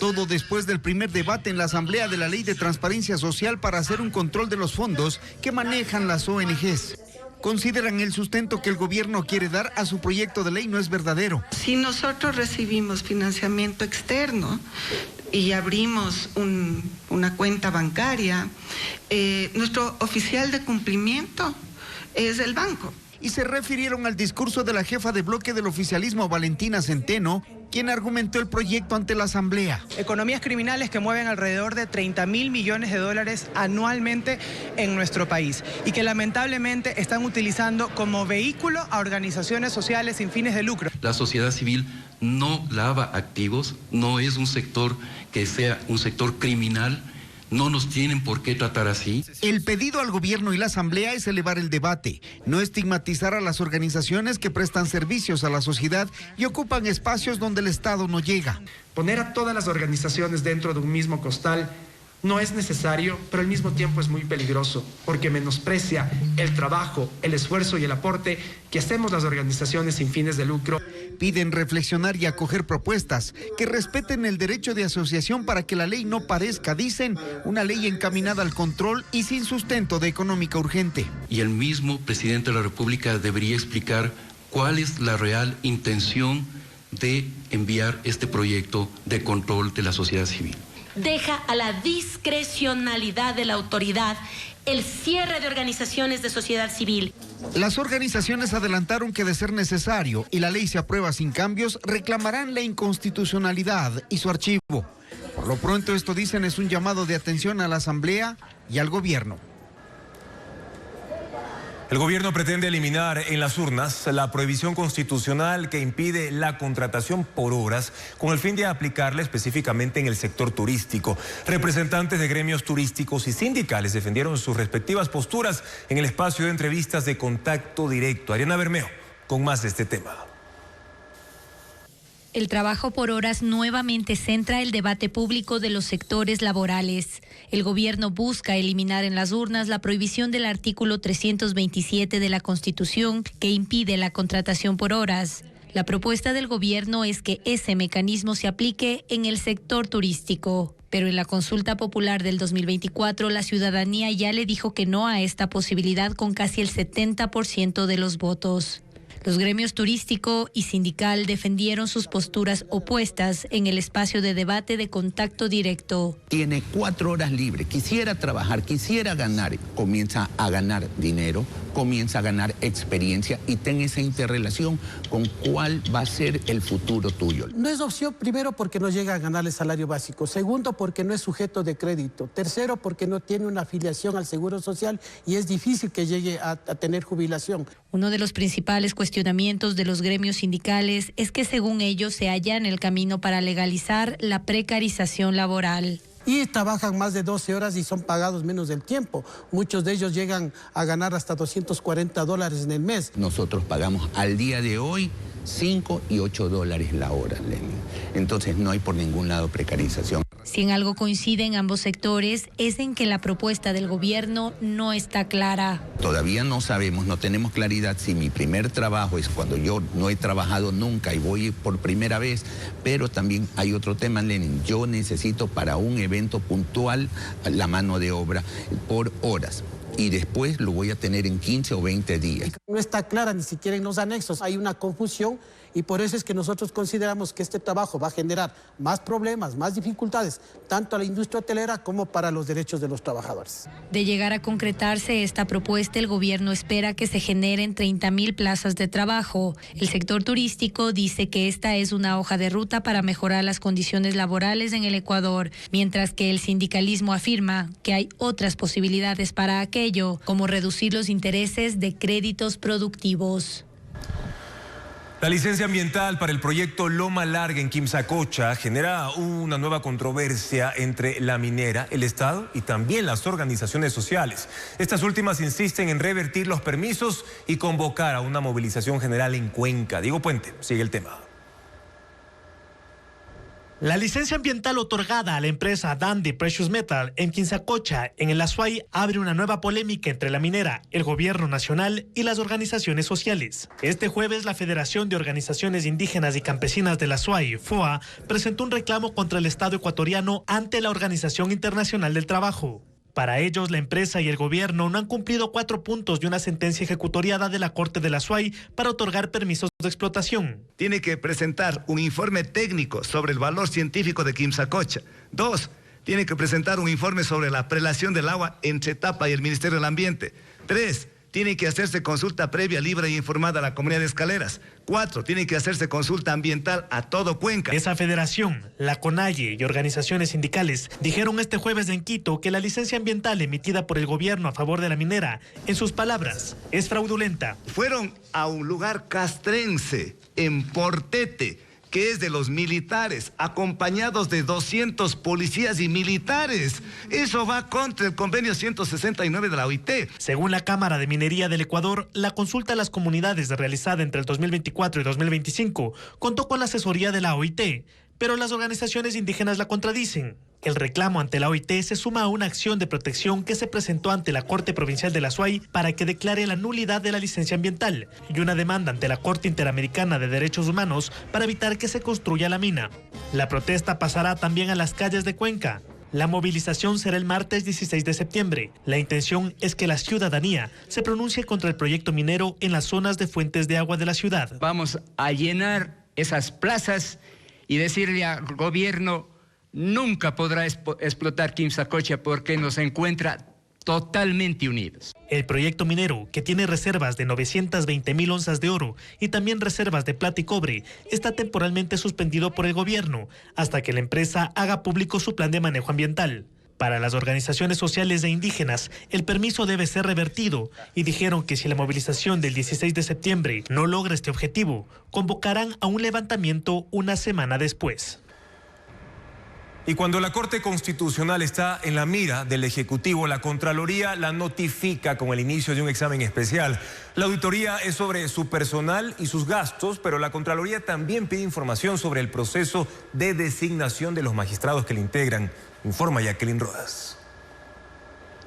[SPEAKER 4] Todo después del primer debate en la Asamblea de la Ley de Transparencia Social para hacer un control de los fondos que manejan las ONGs. Consideran el sustento que el gobierno quiere dar a su proyecto de ley no es verdadero.
[SPEAKER 23] Si nosotros recibimos financiamiento externo y abrimos una cuenta bancaria, nuestro oficial de cumplimiento es el banco.
[SPEAKER 4] Y se refirieron al discurso de la jefa de bloque del oficialismo, Valentina Centeno, quien argumentó el proyecto ante la Asamblea.
[SPEAKER 24] Economías criminales que mueven alrededor de 30.000 millones de dólares anualmente en nuestro país y que lamentablemente están utilizando como vehículo a organizaciones sociales sin fines de lucro.
[SPEAKER 25] La sociedad civil no lava activos, no es un sector que sea un sector criminal. No nos tienen por qué tratar así.
[SPEAKER 4] El pedido al gobierno y la Asamblea es elevar el debate, no estigmatizar a las organizaciones que prestan servicios a la sociedad y ocupan espacios donde el Estado no llega.
[SPEAKER 26] Poner a todas las organizaciones dentro de un mismo costal no es necesario, pero al mismo tiempo es muy peligroso, porque menosprecia el trabajo, el esfuerzo y el aporte que hacemos las organizaciones sin fines de lucro.
[SPEAKER 4] Piden reflexionar y acoger propuestas que respeten el derecho de asociación para que la ley no parezca, dicen, una ley encaminada al control y sin sustento de económica urgente.
[SPEAKER 25] Y el mismo presidente de la República debería explicar cuál es la real intención de enviar este proyecto de control de la sociedad civil.
[SPEAKER 27] Deja a la discrecionalidad de la autoridad el cierre de organizaciones de sociedad civil.
[SPEAKER 4] Las organizaciones adelantaron que de ser necesario y la ley se aprueba sin cambios, reclamarán la inconstitucionalidad y su archivo. Por lo pronto esto dicen es un llamado de atención a la Asamblea y al gobierno.
[SPEAKER 1] El gobierno pretende eliminar en las urnas la prohibición constitucional que impide la contratación por horas con el fin de aplicarla específicamente en el sector turístico. Representantes de gremios turísticos y sindicales defendieron sus respectivas posturas en el espacio de entrevistas de Contacto Directo. Ariana Bermeo con más de este tema.
[SPEAKER 28] El trabajo por horas nuevamente centra el debate público de los sectores laborales. El gobierno busca eliminar en las urnas la prohibición del artículo 327 de la Constitución que impide la contratación por horas. La propuesta del gobierno es que ese mecanismo se aplique en el sector turístico. Pero en la consulta popular del 2024, la ciudadanía ya le dijo que no a esta posibilidad con casi el 70% de los votos. Los gremios turístico y sindical defendieron sus posturas opuestas en el espacio de debate de Contacto Directo.
[SPEAKER 29] Tiene 4 horas libres, quisiera trabajar, quisiera ganar, comienza a ganar dinero, comienza a ganar experiencia y ten esa interrelación con cuál va a ser el futuro tuyo.
[SPEAKER 30] No es opción, primero porque no llega a ganar el salario básico, segundo porque no es sujeto de crédito, tercero porque no tiene una afiliación al Seguro Social y es difícil que llegue a tener jubilación.
[SPEAKER 28] Uno de los principales cuestionamientos de los gremios sindicales es que según ellos se halla en el camino para legalizar la precarización laboral.
[SPEAKER 30] Y trabajan más de 12 horas y son pagados menos del tiempo. Muchos de ellos llegan a ganar hasta $240 en el mes.
[SPEAKER 29] Nosotros pagamos al día de hoy $5 y $8 la hora, Lenin. Entonces no hay por ningún lado precarización.
[SPEAKER 28] Si en algo coinciden ambos sectores es en que la propuesta del gobierno no está clara.
[SPEAKER 29] Todavía no sabemos, no tenemos claridad si mi primer trabajo es cuando yo no he trabajado nunca y voy por primera vez, pero también hay otro tema, Lenin. Yo necesito para un evento puntual la mano de obra por horas. y después lo voy a tener en 15 o 20 días.
[SPEAKER 30] No está clara ni siquiera en los anexos, hay una confusión y por eso es que nosotros consideramos que este trabajo va a generar más problemas, más dificultades, tanto a la industria hotelera como para los derechos de los trabajadores.
[SPEAKER 28] De llegar a concretarse esta propuesta, el gobierno espera que se generen 30.000 plazas de trabajo. El sector turístico dice que esta es una hoja de ruta para mejorar las condiciones laborales en el Ecuador, mientras que el sindicalismo afirma que hay otras posibilidades para aquello, como reducir los intereses de créditos productivos.
[SPEAKER 1] La licencia ambiental para el proyecto Loma Larga en Quimsacocha genera una nueva controversia entre la minera, el Estado y también las organizaciones sociales. Estas últimas insisten en revertir los permisos y convocar a una movilización general en Cuenca. Diego Puente sigue el tema.
[SPEAKER 7] La licencia ambiental otorgada a la empresa Dundee Precious Metal en Quimsacocha, en el Azuay, abre una nueva polémica entre la minera, el gobierno nacional y las organizaciones sociales. Este jueves, la Federación de Organizaciones Indígenas y Campesinas del Azuay, FOA, presentó un reclamo contra el Estado ecuatoriano ante la Organización Internacional del Trabajo. Para ellos, la empresa y el gobierno no han cumplido 4 puntos de una sentencia ejecutoriada de la Corte del Azuay para otorgar permisos de explotación.
[SPEAKER 8] Tiene que presentar un informe técnico sobre el valor científico de Quimsacocha. 2, tiene que presentar un informe sobre la prelación del agua entre Tapa y el Ministerio del Ambiente. 3, tiene que hacerse consulta previa, libre e informada a la comunidad de Escaleras. 4, tiene que hacerse consulta ambiental a todo Cuenca.
[SPEAKER 7] Esa federación, la CONAIE y organizaciones sindicales dijeron este jueves en Quito que la licencia ambiental emitida por el gobierno a favor de la minera, en sus palabras, es fraudulenta.
[SPEAKER 8] Fueron a un lugar castrense, en Portete, que es de los militares, acompañados de 200 policías y militares. Eso va contra el convenio 169 de la OIT.
[SPEAKER 7] Según la Cámara de Minería del Ecuador, la consulta a las comunidades realizada entre el 2024 y 2025 contó con la asesoría de la OIT, pero las organizaciones indígenas la contradicen. El reclamo ante la OIT se suma a una acción de protección que se presentó ante la Corte Provincial del Azuay para que declare la nulidad de la licencia ambiental y una demanda ante la Corte Interamericana de Derechos Humanos para evitar que se construya la mina. La protesta pasará también a las calles de Cuenca. La movilización será el martes 16 de septiembre. La intención es que la ciudadanía se pronuncie contra el proyecto minero en las zonas de fuentes de agua de la ciudad.
[SPEAKER 9] Vamos a llenar esas plazas y decirle al gobierno: nunca podrá explotar Quimsacocha porque nos encuentra totalmente unidos.
[SPEAKER 7] El proyecto minero, que tiene reservas de 920.000 onzas de oro y también reservas de plata y cobre, está temporalmente suspendido por el gobierno hasta que la empresa haga público su plan de manejo ambiental. Para las organizaciones sociales e indígenas, el permiso debe ser revertido y dijeron que si la movilización del 16 de septiembre no logra este objetivo, convocarán a un levantamiento una semana después.
[SPEAKER 1] Y cuando la Corte Constitucional está en la mira del Ejecutivo, la Contraloría la notifica con el inicio de un examen especial. La auditoría es sobre su personal y sus gastos, pero la Contraloría también pide información sobre el proceso de designación de los magistrados que le integran. Informa Jacqueline Rodas.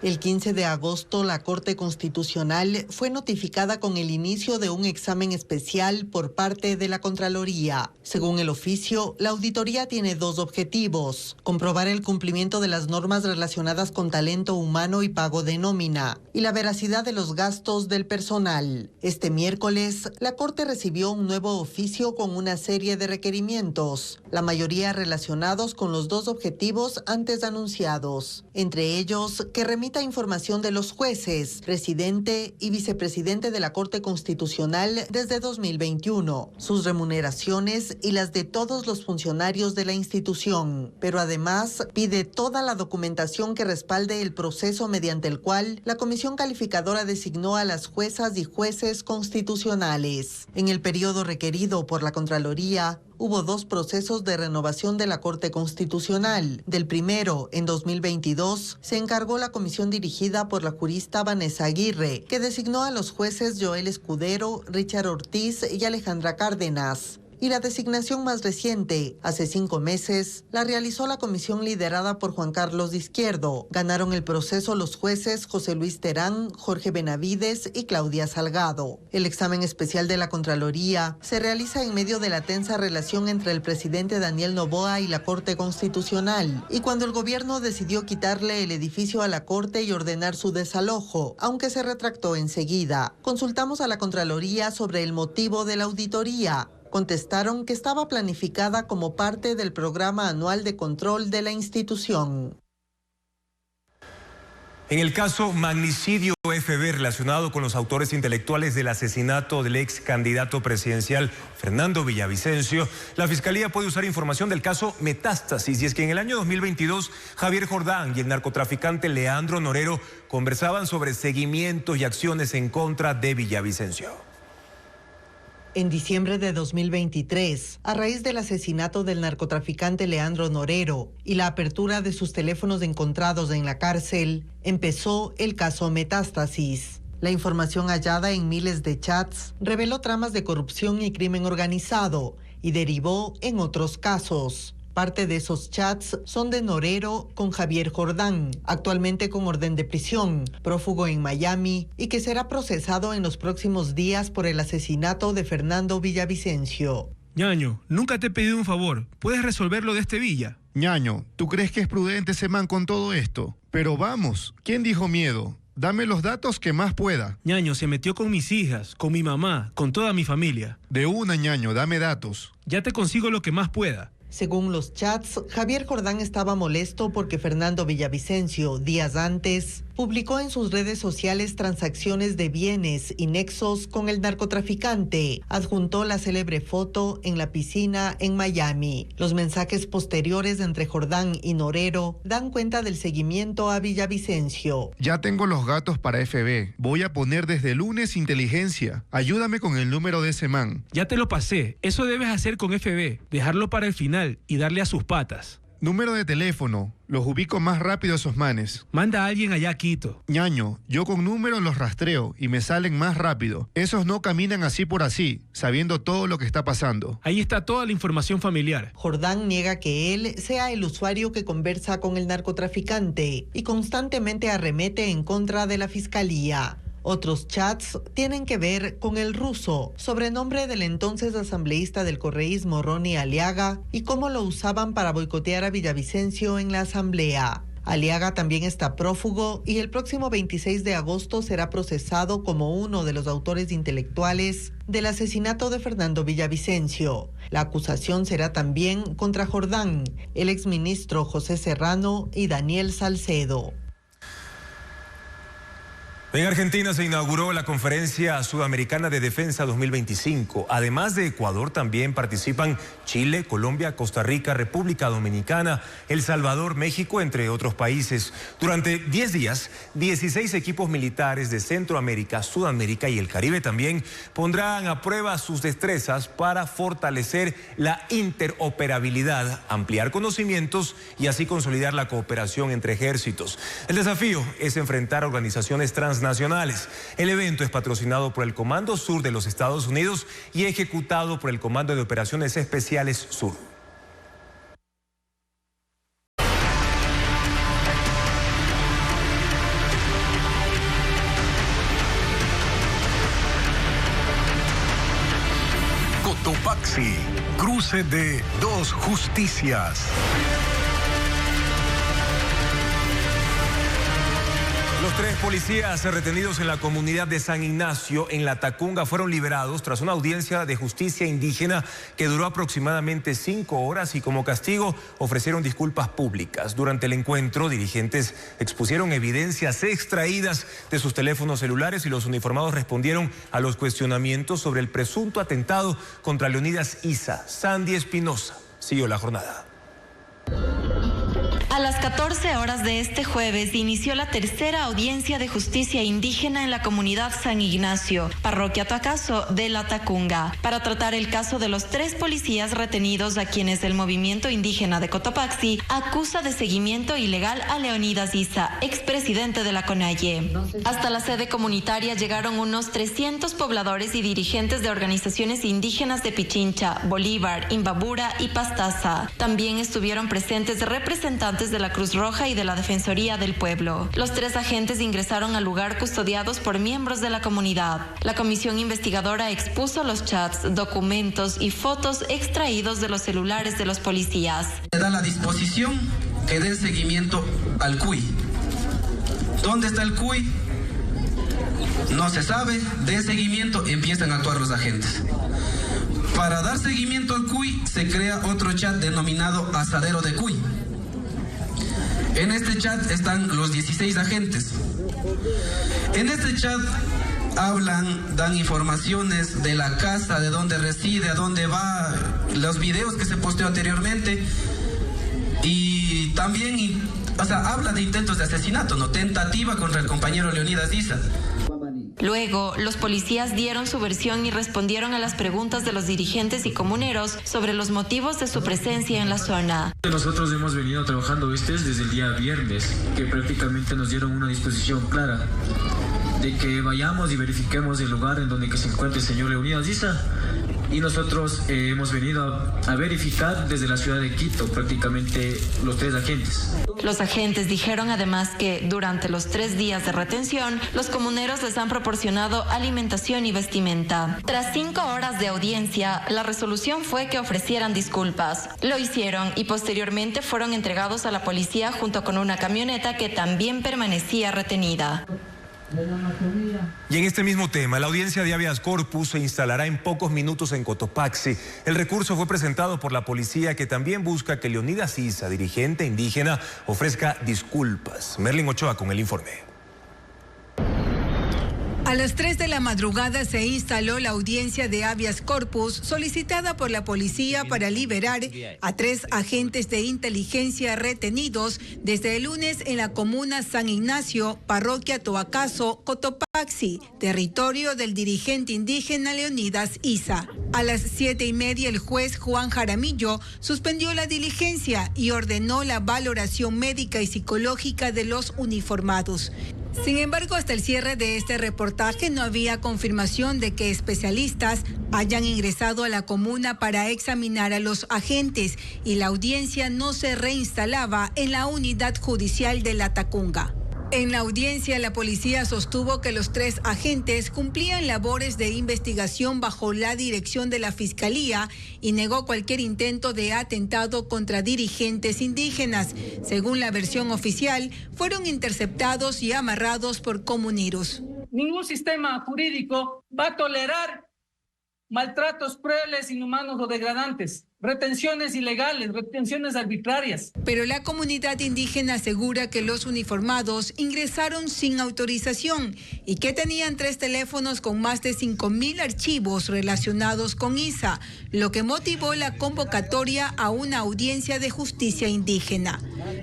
[SPEAKER 10] El 15 de agosto, la Corte Constitucional fue notificada con el inicio de un examen especial por parte de la Contraloría. Según el oficio, la auditoría tiene 2 objetivos: comprobar el cumplimiento de las normas relacionadas con talento humano y pago de nómina, y la veracidad de los gastos del personal. Este miércoles, la Corte recibió un nuevo oficio con una serie de requerimientos, la mayoría relacionados con los 2 objetivos antes anunciados, entre ellos que remita información de los jueces, presidente y vicepresidente de la Corte Constitucional desde 2021, sus remuneraciones y las de todos los funcionarios de la institución, pero además pide toda la documentación que respalde el proceso mediante el cual la Comisión Calificadora designó a las juezas y jueces constitucionales. En el periodo requerido por la Contraloría, hubo 2 procesos de renovación de la Corte Constitucional. Del primero, en 2022, se encargó la comisión dirigida por la jurista Vanessa Aguirre, que designó a los jueces Joel Escudero, Richard Ortiz y Alejandra Cárdenas. Y la designación más reciente, hace 5 meses, la realizó la comisión liderada por Juan Carlos Izquierdo. Ganaron el proceso los jueces José Luis Terán, Jorge Benavides y Claudia Salgado. El examen especial de la Contraloría se realiza en medio de la tensa relación entre el presidente Daniel Noboa y la Corte Constitucional, y cuando el gobierno decidió quitarle el edificio a la Corte y ordenar su desalojo, aunque se retractó enseguida. Consultamos a la Contraloría sobre el motivo de la auditoría. Contestaron que estaba planificada como parte del programa anual de control de la institución.
[SPEAKER 1] En el caso magnicidio FB relacionado con los autores intelectuales del asesinato del ex candidato presidencial Fernando Villavicencio, la Fiscalía puede usar información del caso Metástasis, y es que en el año 2022 Javier Jordán y el narcotraficante Leandro Norero conversaban sobre seguimientos y acciones en contra de Villavicencio.
[SPEAKER 10] En diciembre de 2023, a raíz del asesinato del narcotraficante Leandro Norero y la apertura de sus teléfonos encontrados en la cárcel, empezó el caso Metástasis. La información hallada en miles de chats reveló tramas de corrupción y crimen organizado y derivó en otros casos. Parte de esos chats son de Norero con Javier Jordán, actualmente con orden de prisión, prófugo en Miami y que será procesado en los próximos días por el asesinato de Fernando Villavicencio.
[SPEAKER 6] Ñaño, nunca te he pedido un favor. ¿Puedes resolverlo de este Villa?
[SPEAKER 11] Ñaño, ¿tú crees que es prudente ese man con todo esto? Pero vamos, ¿quién dijo miedo? Dame los datos que más pueda.
[SPEAKER 6] Ñaño, se metió con mis hijas, con mi mamá, con toda mi familia.
[SPEAKER 11] De una, Ñaño, dame datos.
[SPEAKER 6] Ya te consigo lo que más pueda.
[SPEAKER 10] Según los chats, Javier Jordán estaba molesto porque Fernando Villavicencio, días antes, publicó en sus redes sociales transacciones de bienes y nexos con el narcotraficante. Adjuntó la célebre foto en la piscina en Miami. Los mensajes posteriores entre Jordán y Norero dan cuenta del seguimiento a Villavicencio.
[SPEAKER 11] Ya tengo los gatos para FB. Voy a poner desde lunes inteligencia. Ayúdame con el número de ese man.
[SPEAKER 6] Ya te lo pasé. Eso debes hacer con FB. Dejarlo para el final y darle a sus patas.
[SPEAKER 11] Número de teléfono. Los ubico más rápido esos manes.
[SPEAKER 6] Manda a alguien allá a Quito.
[SPEAKER 11] Ñaño, yo con números los rastreo y me salen más rápido. Esos no caminan así por así, sabiendo todo lo que está pasando.
[SPEAKER 6] Ahí está toda la información familiar.
[SPEAKER 10] Jordán niega que él sea el usuario que conversa con el narcotraficante y constantemente arremete en contra de la Fiscalía. Otros chats tienen que ver con el ruso, sobrenombre del entonces asambleísta del correísmo Ronnie Aliaga, y cómo lo usaban para boicotear a Villavicencio en la asamblea. Aliaga también está prófugo y el próximo 26 de agosto será procesado como uno de los autores intelectuales del asesinato de Fernando Villavicencio. La acusación será también contra Jordán, el exministro José Serrano y Daniel Salcedo.
[SPEAKER 1] En Argentina se inauguró la Conferencia Sudamericana de Defensa 2025. Además de Ecuador, también participan Chile, Colombia, Costa Rica, República Dominicana, El Salvador, México, entre otros países. Durante 10 días, 16 equipos militares de Centroamérica, Sudamérica y el Caribe también pondrán a prueba sus destrezas para fortalecer la interoperabilidad, ampliar conocimientos y así consolidar la cooperación entre ejércitos. El desafío es enfrentar a organizaciones transnacionales. El evento es patrocinado por el Comando Sur de los Estados Unidos y ejecutado por el Comando de Operaciones Especiales Sur.
[SPEAKER 14] Cotopaxi, cruce de dos justicias.
[SPEAKER 1] Los 3 policías retenidos en la comunidad de San Ignacio, en La Tacunga, fueron liberados tras una audiencia de justicia indígena que duró aproximadamente 5 horas y como castigo ofrecieron disculpas públicas. Durante el encuentro, dirigentes expusieron evidencias extraídas de sus teléfonos celulares y los uniformados respondieron a los cuestionamientos sobre el presunto atentado contra Leonidas Issa. Sandy Espinosa siguió la jornada.
[SPEAKER 12] A las 14 horas de este jueves inició la tercera audiencia de justicia indígena en la comunidad San Ignacio, parroquia Toacaso de La Tacunga, para tratar el caso de los 3 policías retenidos a quienes el movimiento indígena de Cotopaxi acusa de seguimiento ilegal a Leonidas Issa, expresidente de la CONAIE. Hasta la sede comunitaria llegaron unos 300 pobladores y dirigentes de organizaciones indígenas de Pichincha, Bolívar, Imbabura y Pastaza. También estuvieron presentes representantes de la Cruz Roja y de la Defensoría del Pueblo. Los 3 agentes ingresaron al lugar custodiados por miembros de la comunidad. La comisión investigadora expuso los chats, documentos y fotos extraídos de los celulares de los policías.
[SPEAKER 13] Le da la disposición que den seguimiento al CUI. ¿Dónde está el CUI? No se sabe. Den seguimiento, empiezan a actuar los agentes. Para dar seguimiento al CUI se crea otro chat denominado Asadero de CUI. En este chat están los 16 agentes. En este chat hablan, dan informaciones de la casa, de dónde reside, a dónde va, los videos que se posteó anteriormente. Y también, habla de intentos de asesinato, ¿no? Tentativa contra el compañero Leonidas Issa.
[SPEAKER 12] Luego, los policías dieron su versión y respondieron a las preguntas de los dirigentes y comuneros sobre los motivos de su presencia en la zona.
[SPEAKER 15] Nosotros hemos venido trabajando desde el día viernes, que prácticamente nos dieron una disposición clara de que vayamos y verifiquemos el lugar en donde se encuentra el señor Leonidas Issa. Y nosotros hemos venido a verificar desde la ciudad de Quito prácticamente los 3 agentes.
[SPEAKER 12] Los agentes dijeron además que durante los 3 días de retención, los comuneros les han proporcionado alimentación y vestimenta. Tras 5 horas de audiencia, la resolución fue que ofrecieran disculpas. Lo hicieron y posteriormente fueron entregados a la policía junto con una camioneta que también permanecía retenida.
[SPEAKER 1] Y en este mismo tema, la audiencia de habeas corpus se instalará en pocos minutos en Cotopaxi. El recurso fue presentado por la policía, que también busca que Leonidas Issa, dirigente indígena, ofrezca disculpas. Merlin Ochoa con el informe.
[SPEAKER 16] A las 3 de la madrugada se instaló la audiencia de habeas corpus solicitada por la policía para liberar a 3 agentes de inteligencia retenidos desde el lunes en la comuna San Ignacio, parroquia Toacaso, Cotopaxi, territorio del dirigente indígena Leonidas Issa. A las 7:30 el juez Juan Jaramillo suspendió la diligencia y ordenó la valoración médica y psicológica de los uniformados. Sin embargo, hasta el cierre de este reportaje no había confirmación de que especialistas hayan ingresado a la comuna para examinar a los agentes y la audiencia no se reinstalaba en la unidad judicial de La Tacunga. En la audiencia, la policía sostuvo que los 3 agentes cumplían labores de investigación bajo la dirección de la Fiscalía y negó cualquier intento de atentado contra dirigentes indígenas. Según la versión oficial, fueron interceptados y amarrados por comuneros.
[SPEAKER 17] Ningún sistema jurídico va a tolerar maltratos crueles, inhumanos o degradantes, retenciones ilegales, retenciones arbitrarias.
[SPEAKER 16] Pero la comunidad indígena asegura que los uniformados ingresaron sin autorización y que tenían 3 teléfonos con más de 5,000 archivos relacionados con Issa, lo que motivó la convocatoria a una audiencia de justicia indígena.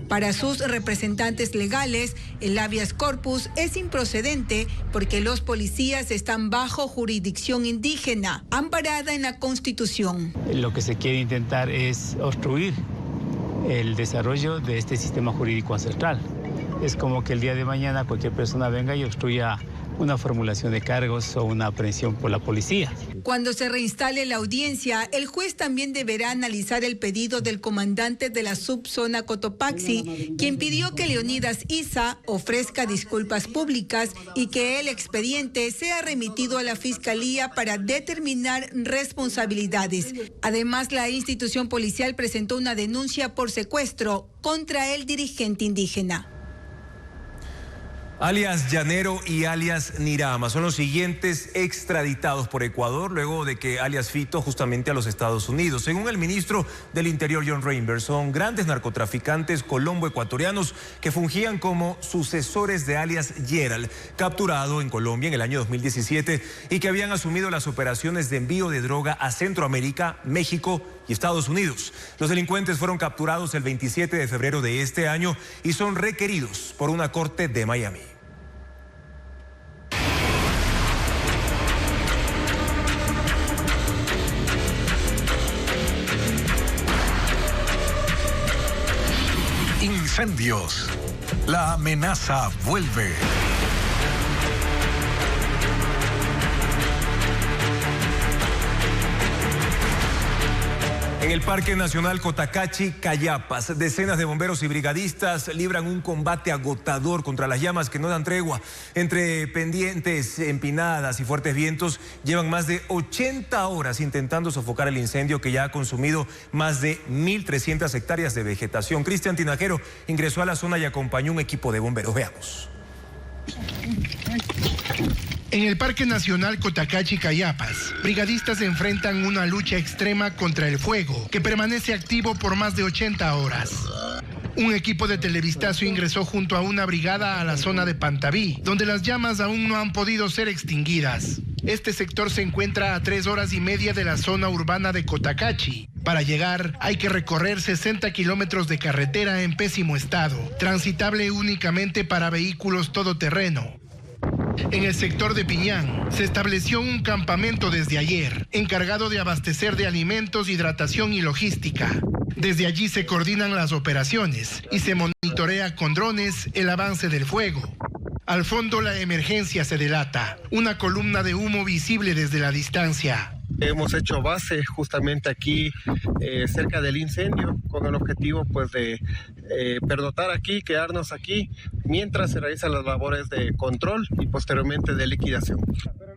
[SPEAKER 16] Para sus representantes legales, el habeas corpus es improcedente porque los policías están bajo jurisdicción indígena, amparada en la Constitución.
[SPEAKER 18] Lo que se quiere intentar es obstruir el desarrollo de este sistema jurídico ancestral. Es como que el día de mañana cualquier persona venga y obstruya una formulación de cargos o una aprehensión por la policía.
[SPEAKER 16] Cuando se reinstale la audiencia, el juez también deberá analizar el pedido del comandante de la subzona Cotopaxi, quien pidió que Leonidas Issa ofrezca disculpas públicas y que el expediente sea remitido a la Fiscalía para determinar responsabilidades. Además, la institución policial presentó una denuncia por secuestro contra el dirigente indígena.
[SPEAKER 1] Alias Llanero y alias Nirama son los siguientes extraditados por Ecuador luego de que alias Fito justamente a los Estados Unidos. Según el ministro del Interior, John Reinberg, son grandes narcotraficantes colombo-ecuatorianos que fungían como sucesores de alias Gerald, capturado en Colombia en el año 2017 y que habían asumido las operaciones de envío de droga a Centroamérica, México y y Estados Unidos. Los delincuentes fueron capturados el 27 de febrero de este año y son requeridos por una corte de Miami.
[SPEAKER 2] Incendios. La amenaza vuelve.
[SPEAKER 1] En el Parque Nacional Cotacachi, Cayapas, decenas de bomberos y brigadistas libran un combate agotador contra las llamas que no dan tregua. Entre pendientes empinadas y fuertes vientos, llevan más de 80 horas intentando sofocar el incendio que ya ha consumido más de 1.300 hectáreas de vegetación. Cristian Tinajero ingresó a la zona y acompañó un equipo de bomberos. Veamos.
[SPEAKER 3] En el Parque Nacional Cotacachi, Cayapas, brigadistas enfrentan una lucha extrema contra el fuego, que permanece activo por más de 80 horas. Un equipo de Televistazo ingresó junto a una brigada a la zona de Pantaví, donde las llamas aún no han podido ser extinguidas. Este sector se encuentra a 3 horas y media de la zona urbana de Cotacachi. Para llegar hay que recorrer 60 kilómetros de carretera en pésimo estado, transitable únicamente para vehículos todoterreno. En el sector de Piñán se estableció un campamento desde ayer, encargado de abastecer de alimentos, hidratación y logística. Desde allí se coordinan las operaciones y se monitorea con drones el avance del fuego. Al fondo la emergencia se delata, una columna de humo visible desde la distancia.
[SPEAKER 5] Hemos hecho base justamente aquí cerca del incendio con el objetivo pues de pernoctar aquí, quedarnos aquí mientras se realizan las labores de control y posteriormente de liquidación.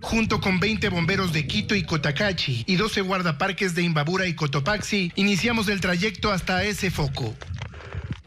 [SPEAKER 3] Junto con 20 bomberos de Quito y Cotacachi y 12 guardaparques de Imbabura y Cotopaxi, iniciamos el trayecto hasta ese foco.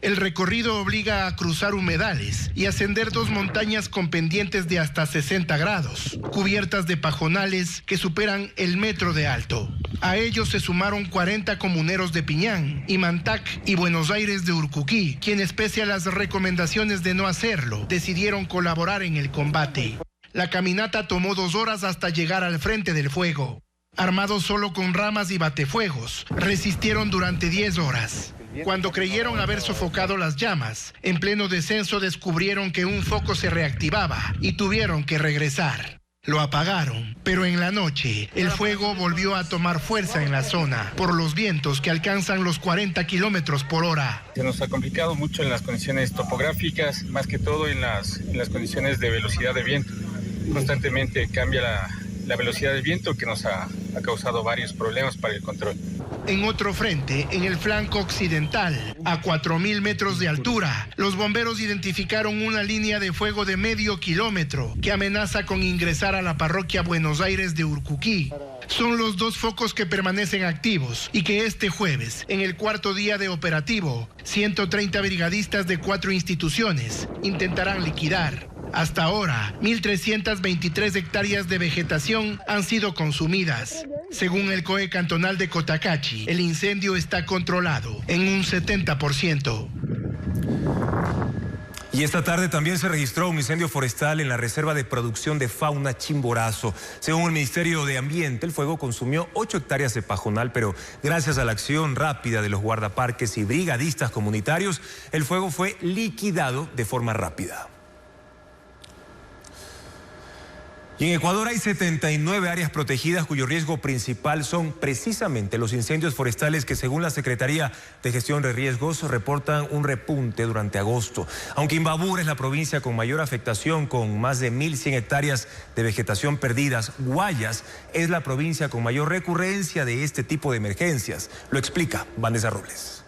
[SPEAKER 3] El recorrido obliga a cruzar humedales y ascender 2 montañas con pendientes de hasta 60 grados, cubiertas de pajonales que superan el metro de alto. A ellos se sumaron 40 comuneros de Piñán, Imantac y Buenos Aires de Urcuquí, quienes pese a las recomendaciones de no hacerlo, decidieron colaborar en el combate. La caminata tomó 2 horas hasta llegar al frente del fuego. Armados solo con ramas y batefuegos, resistieron durante 10 horas. Cuando creyeron haber sofocado las llamas, en pleno descenso descubrieron que un foco se reactivaba y tuvieron que regresar. Lo apagaron, pero en la noche el fuego volvió a tomar fuerza en la zona por los vientos que alcanzan los 40 kilómetros por hora.
[SPEAKER 19] Se nos ha complicado mucho en las condiciones topográficas, más que todo en las condiciones de velocidad de viento. Constantemente cambia la velocidad del viento que nos ha causado varios problemas para el control.
[SPEAKER 3] En otro frente, en el flanco occidental, a 4.000 metros de altura, los bomberos identificaron una línea de fuego de medio kilómetro que amenaza con ingresar a la parroquia Buenos Aires de Urcuquí. Son los 2 focos que permanecen activos y que este jueves, en el 4º día de operativo, 130 brigadistas de 4 instituciones intentarán liquidar. Hasta ahora, 1.323 hectáreas de vegetación han sido consumidas. Según el COE cantonal de Cotacachi, el incendio está controlado en un 70%.
[SPEAKER 1] Y esta tarde también se registró un incendio forestal en la Reserva de Producción de Fauna Chimborazo. Según el Ministerio de Ambiente, el fuego consumió 8 hectáreas de pajonal, pero gracias a la acción rápida de los guardaparques y brigadistas comunitarios, el fuego fue liquidado de forma rápida. Y en Ecuador hay 79 áreas protegidas cuyo riesgo principal son precisamente los incendios forestales que según la Secretaría de Gestión de Riesgos reportan un repunte durante agosto. Aunque Imbabura es la provincia con mayor afectación con más de 1.100 hectáreas de vegetación perdidas, Guayas es la provincia con mayor recurrencia de este tipo de emergencias. Lo explica Vanessa Robles.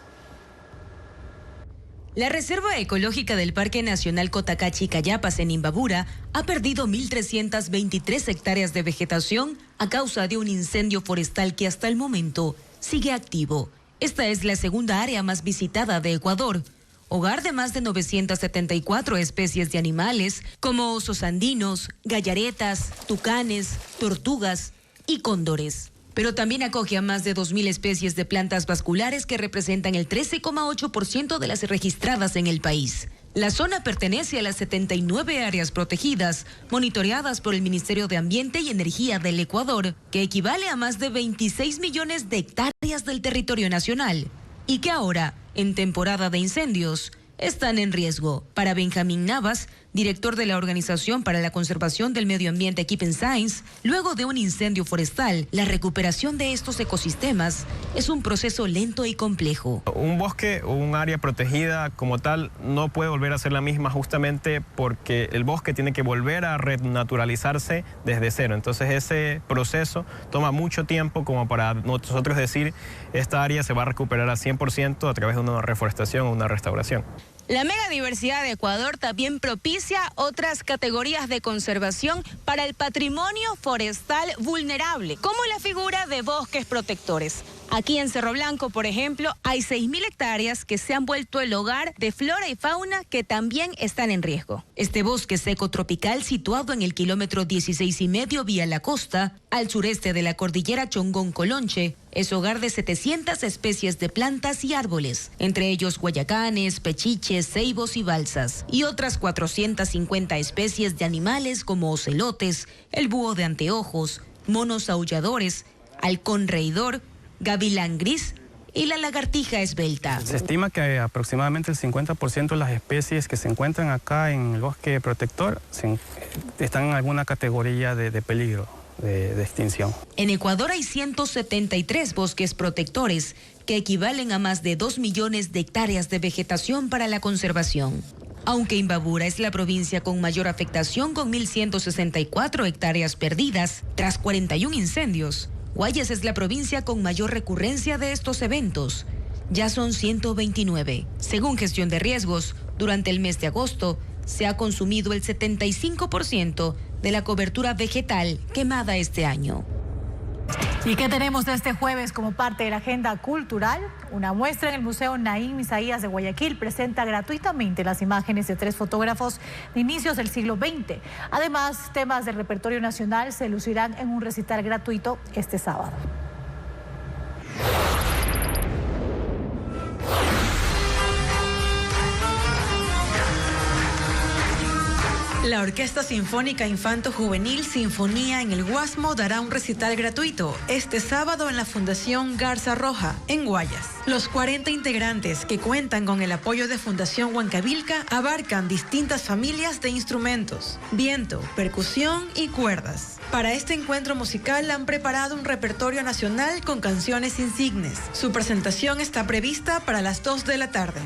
[SPEAKER 20] La Reserva Ecológica del Parque Nacional Cotacachi Cayapas en Imbabura ha perdido 1.323 hectáreas de vegetación a causa de un incendio forestal que hasta el momento sigue activo. Esta es la segunda área más visitada de Ecuador, hogar de más de 974 especies de animales como osos andinos, gallaretas, tucanes, tortugas y cóndores. Pero también acoge a más de 2.000 especies de plantas vasculares que representan el 13,8% de las registradas en el país. La zona pertenece a las 79 áreas protegidas, monitoreadas por el Ministerio de Ambiente y Energía del Ecuador, que equivale a más de 26 millones de hectáreas del territorio nacional, y que ahora, en temporada de incendios, están en riesgo. Para Benjamín Navas, director de la Organización para la Conservación del Medio Ambiente Keeping Science, luego de un incendio forestal, la recuperación de estos ecosistemas es un proceso lento y complejo.
[SPEAKER 4] Un bosque o un área protegida como tal no puede volver a ser la misma justamente porque el bosque tiene que volver a renaturalizarse desde cero. Entonces ese proceso toma mucho tiempo como para nosotros decir esta área se va a recuperar al 100% a través de una reforestación o una restauración.
[SPEAKER 21] La megadiversidad de Ecuador también propicia otras categorías de conservación para el patrimonio forestal vulnerable, como la figura de bosques protectores. Aquí en Cerro Blanco, por ejemplo, hay 6.000 hectáreas que se han vuelto el hogar de flora y fauna que también están en riesgo. Este bosque seco tropical, situado en el kilómetro 16,5 vía la costa, al sureste de la cordillera Chongón-Colonche, es hogar de 700 especies de plantas y árboles, entre ellos guayacanes, pechiches, ceibos y balsas, y otras 450 especies de animales como ocelotes, el búho de anteojos, monos aulladores, halcón reidor, gavilán gris y la lagartija esbelta.
[SPEAKER 4] Se estima que aproximadamente el 50% de las especies que se encuentran acá en el bosque protector están en alguna categoría de peligro. De extinción.
[SPEAKER 20] En Ecuador hay 173 bosques protectores que equivalen a más de 2 millones de hectáreas de vegetación para la conservación. Aunque Imbabura es la provincia con mayor afectación con 1.164 hectáreas perdidas tras 41 incendios, Guayas es la provincia con mayor recurrencia de estos eventos. Ya son 129. Según Gestión de Riesgos, durante el mes de agosto se ha consumido el 75% de la cobertura vegetal quemada este año.
[SPEAKER 22] ¿Y qué tenemos este jueves como parte de la agenda cultural? Una muestra en el Museo Naim Isaías de Guayaquil presenta gratuitamente las imágenes de 3 fotógrafos de inicios del siglo XX. Además, temas del repertorio nacional se lucirán en un recital gratuito este sábado.
[SPEAKER 23] La Orquesta Sinfónica Infanto Juvenil Sinfonía en el Guasmo dará un recital gratuito este sábado en la Fundación Garza Roja, en Guayas. Los 40 integrantes que cuentan con el apoyo de Fundación Huancavilca abarcan distintas familias de instrumentos, viento, percusión y cuerdas. Para este encuentro musical han preparado un repertorio nacional con canciones insignes. Su presentación está prevista para las 2 de la tarde.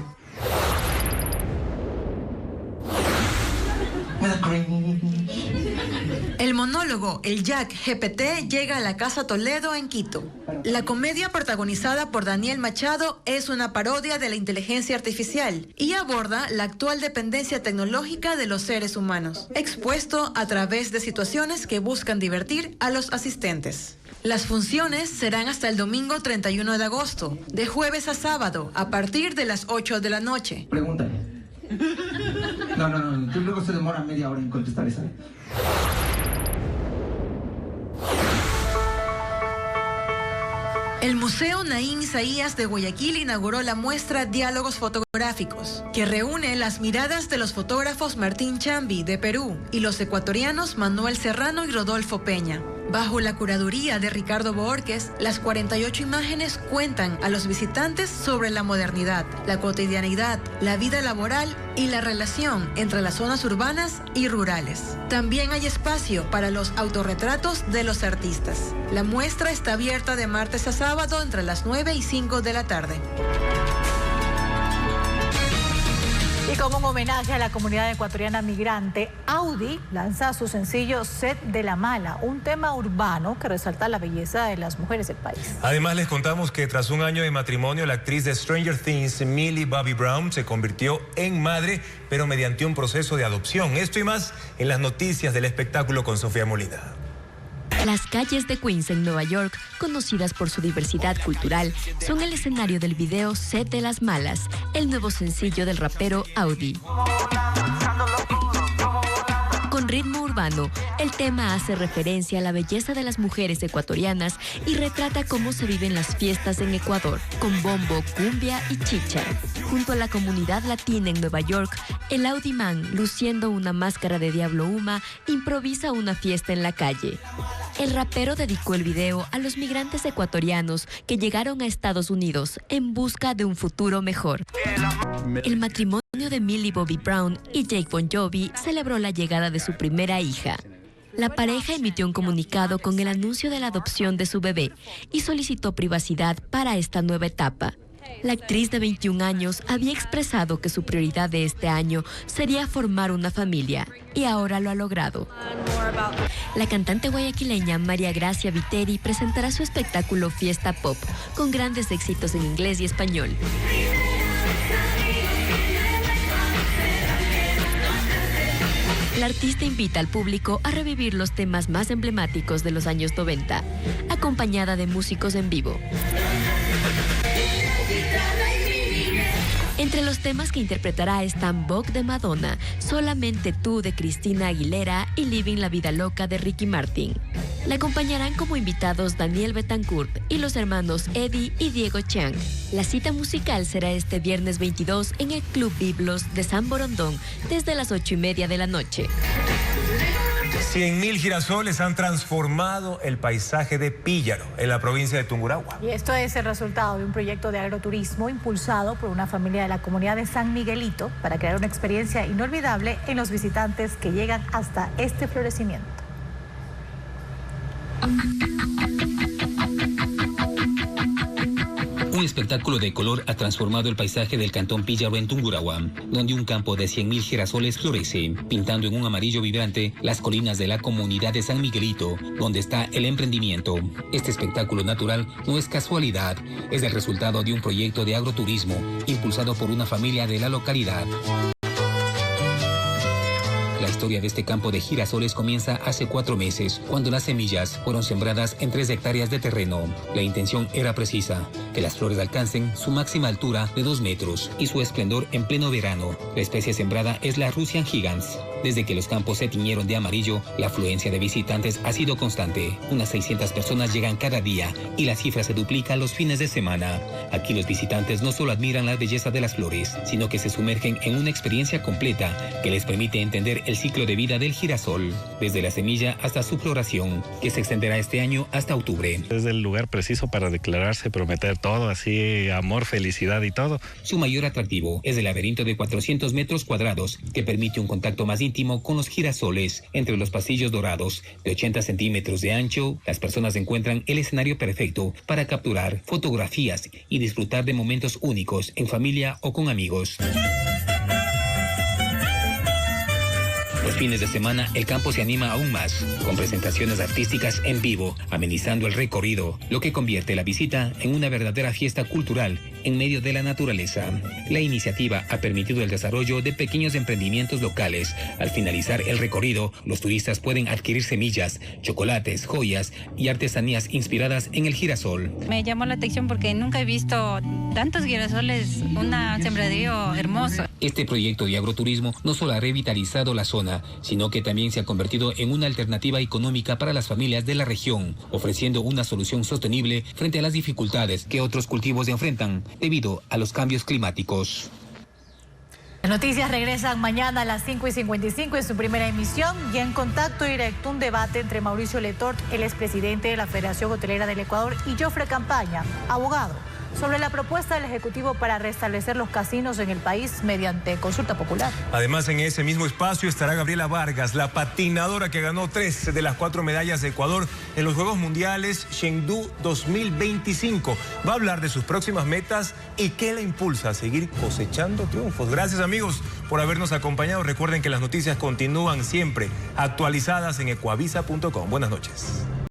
[SPEAKER 23] El monólogo El Jack GPT llega a la Casa Toledo en Quito. La comedia protagonizada por Daniel Machado es una parodia de la inteligencia artificial y aborda la actual dependencia tecnológica de los seres humanos, expuesto a través de situaciones que buscan divertir a los asistentes. Las funciones serán hasta el domingo 31 de agosto, de jueves a sábado, a partir de las 8 de la noche.
[SPEAKER 24] Pregúntale. No, tú luego se demora media hora en contestar esa.
[SPEAKER 23] El Museo Naim Isaías de Guayaquil inauguró la muestra Diálogos Fotográficos, que reúne las miradas de los fotógrafos Martín Chambi, de Perú, y los ecuatorianos Manuel Serrano y Rodolfo Peña. Bajo la curaduría de Ricardo Boorques, las 48 imágenes cuentan a los visitantes sobre la modernidad, la cotidianidad, la vida laboral y la relación entre las zonas urbanas y rurales. También hay espacio para los autorretratos de los artistas. La muestra está abierta de martes a sábado entre las 9 y 5 de la tarde.
[SPEAKER 22] Y como un homenaje a la comunidad ecuatoriana migrante, Audi lanza su sencillo Sed de la Mala, un tema urbano que resalta la belleza de las mujeres del país.
[SPEAKER 1] Además, les contamos que tras un año de matrimonio, la actriz de Stranger Things, Millie Bobby Brown, se convirtió en madre, pero mediante un proceso de adopción. Esto y más en las noticias del espectáculo con Sofía Molina.
[SPEAKER 25] Las calles de Queens en Nueva York, conocidas por su diversidad cultural, son el escenario del video Sed de las Malas, el nuevo sencillo del rapero Audi. Con ritmo urbano, el tema hace referencia a la belleza de las mujeres ecuatorianas y retrata cómo se viven las fiestas en Ecuador, con bombo, cumbia y chicha. Junto a la comunidad latina en Nueva York, el Audiman, luciendo una máscara de Diablo Uma, improvisa una fiesta en la calle. El rapero dedicó el video a los migrantes ecuatorianos que llegaron a Estados Unidos en busca de un futuro mejor. El matrimonio de Millie Bobby Brown y Jake Bon Jovi celebró la llegada de su primera hija. La pareja emitió un comunicado con el anuncio de la adopción de su bebé y solicitó privacidad para esta nueva etapa. La actriz de 21 años había expresado que su prioridad de este año sería formar una familia y ahora lo ha logrado. La cantante guayaquileña María Gracia Viteri presentará su espectáculo Fiesta Pop con grandes éxitos en inglés y español. La artista invita al público a revivir los temas más emblemáticos de los años 90, acompañada de músicos en vivo. Entre los temas que interpretará están Vogue de Madonna, Solamente tú de Cristina Aguilera y Living la Vida Loca de Ricky Martin. La acompañarán como invitados Daniel Betancourt y los hermanos Eddie y Diego Chang. La cita musical será este viernes 22 en el Club Biblos de San Borondón desde las 8:30 de la noche.
[SPEAKER 1] 100.000 girasoles han transformado el paisaje de Píllaro, en la provincia de Tungurahua.
[SPEAKER 22] Y esto es el resultado de un proyecto de agroturismo impulsado por una familia de la comunidad de San Miguelito para crear una experiencia inolvidable en los visitantes que llegan hasta este florecimiento.
[SPEAKER 6] Un espectáculo de color ha transformado el paisaje del cantón Píllaro en Tungurahua, donde un campo de 100.000 girasoles florece, pintando en un amarillo vibrante las colinas de la comunidad de San Miguelito, donde está el emprendimiento. Este espectáculo natural no es casualidad, es el resultado de un proyecto de agroturismo impulsado por una familia de la localidad. La historia de este campo de girasoles comienza hace 4 meses, cuando las semillas fueron sembradas en 3 hectáreas de terreno. La intención era precisa, que las flores alcancen su máxima altura de 2 metros y su esplendor en pleno verano. La especie sembrada es la Russian Gigans. Desde que los campos se tiñeron de amarillo, la afluencia de visitantes ha sido constante. Unas 600 personas llegan cada día y la cifra se duplica los fines de semana. Aquí los visitantes no solo admiran la belleza de las flores, sino que se sumergen en una experiencia completa que les permite entender el ciclo de vida del girasol, desde la semilla hasta su floración, que se extenderá este año hasta octubre.
[SPEAKER 7] Es el lugar preciso para declararse, prometer todo, así, amor, felicidad y todo.
[SPEAKER 6] Su mayor atractivo es el laberinto de 400 metros cuadrados, que permite un contacto más íntimo con los girasoles. Entre los pasillos dorados de 80 centímetros de ancho, las personas encuentran el escenario perfecto para capturar fotografías y disfrutar de momentos únicos en familia o con amigos. Los fines de semana el campo se anima aún más, con presentaciones artísticas en vivo, amenizando el recorrido, lo que convierte la visita en una verdadera fiesta cultural en medio de la naturaleza. La iniciativa ha permitido el desarrollo de pequeños emprendimientos locales. Al finalizar el recorrido, los turistas pueden adquirir semillas, chocolates, joyas y artesanías inspiradas en el girasol.
[SPEAKER 8] Me llamó la atención porque nunca he visto tantos girasoles, un sembradío hermoso.
[SPEAKER 6] Este proyecto de agroturismo no solo ha revitalizado la zona, sino que también se ha convertido en una alternativa económica para las familias de la región, ofreciendo una solución sostenible frente a las dificultades que otros cultivos enfrentan debido a los cambios climáticos.
[SPEAKER 22] Las noticias regresan mañana a las 5:55 en su primera emisión y En Contacto Directo un debate entre Mauricio Letort, el expresidente de la Federación Hotelera del Ecuador, y Jofre Campaña, abogado, sobre la propuesta del Ejecutivo para restablecer los casinos en el país mediante consulta popular.
[SPEAKER 1] Además, en ese mismo espacio estará Gabriela Vargas, la patinadora que ganó 3 de las 4 medallas de Ecuador en los Juegos Mundiales Chengdu 2025. Va a hablar de sus próximas metas y qué la impulsa a seguir cosechando triunfos. Gracias, amigos, por habernos acompañado. Recuerden que las noticias continúan siempre actualizadas en ecuavisa.com. Buenas noches.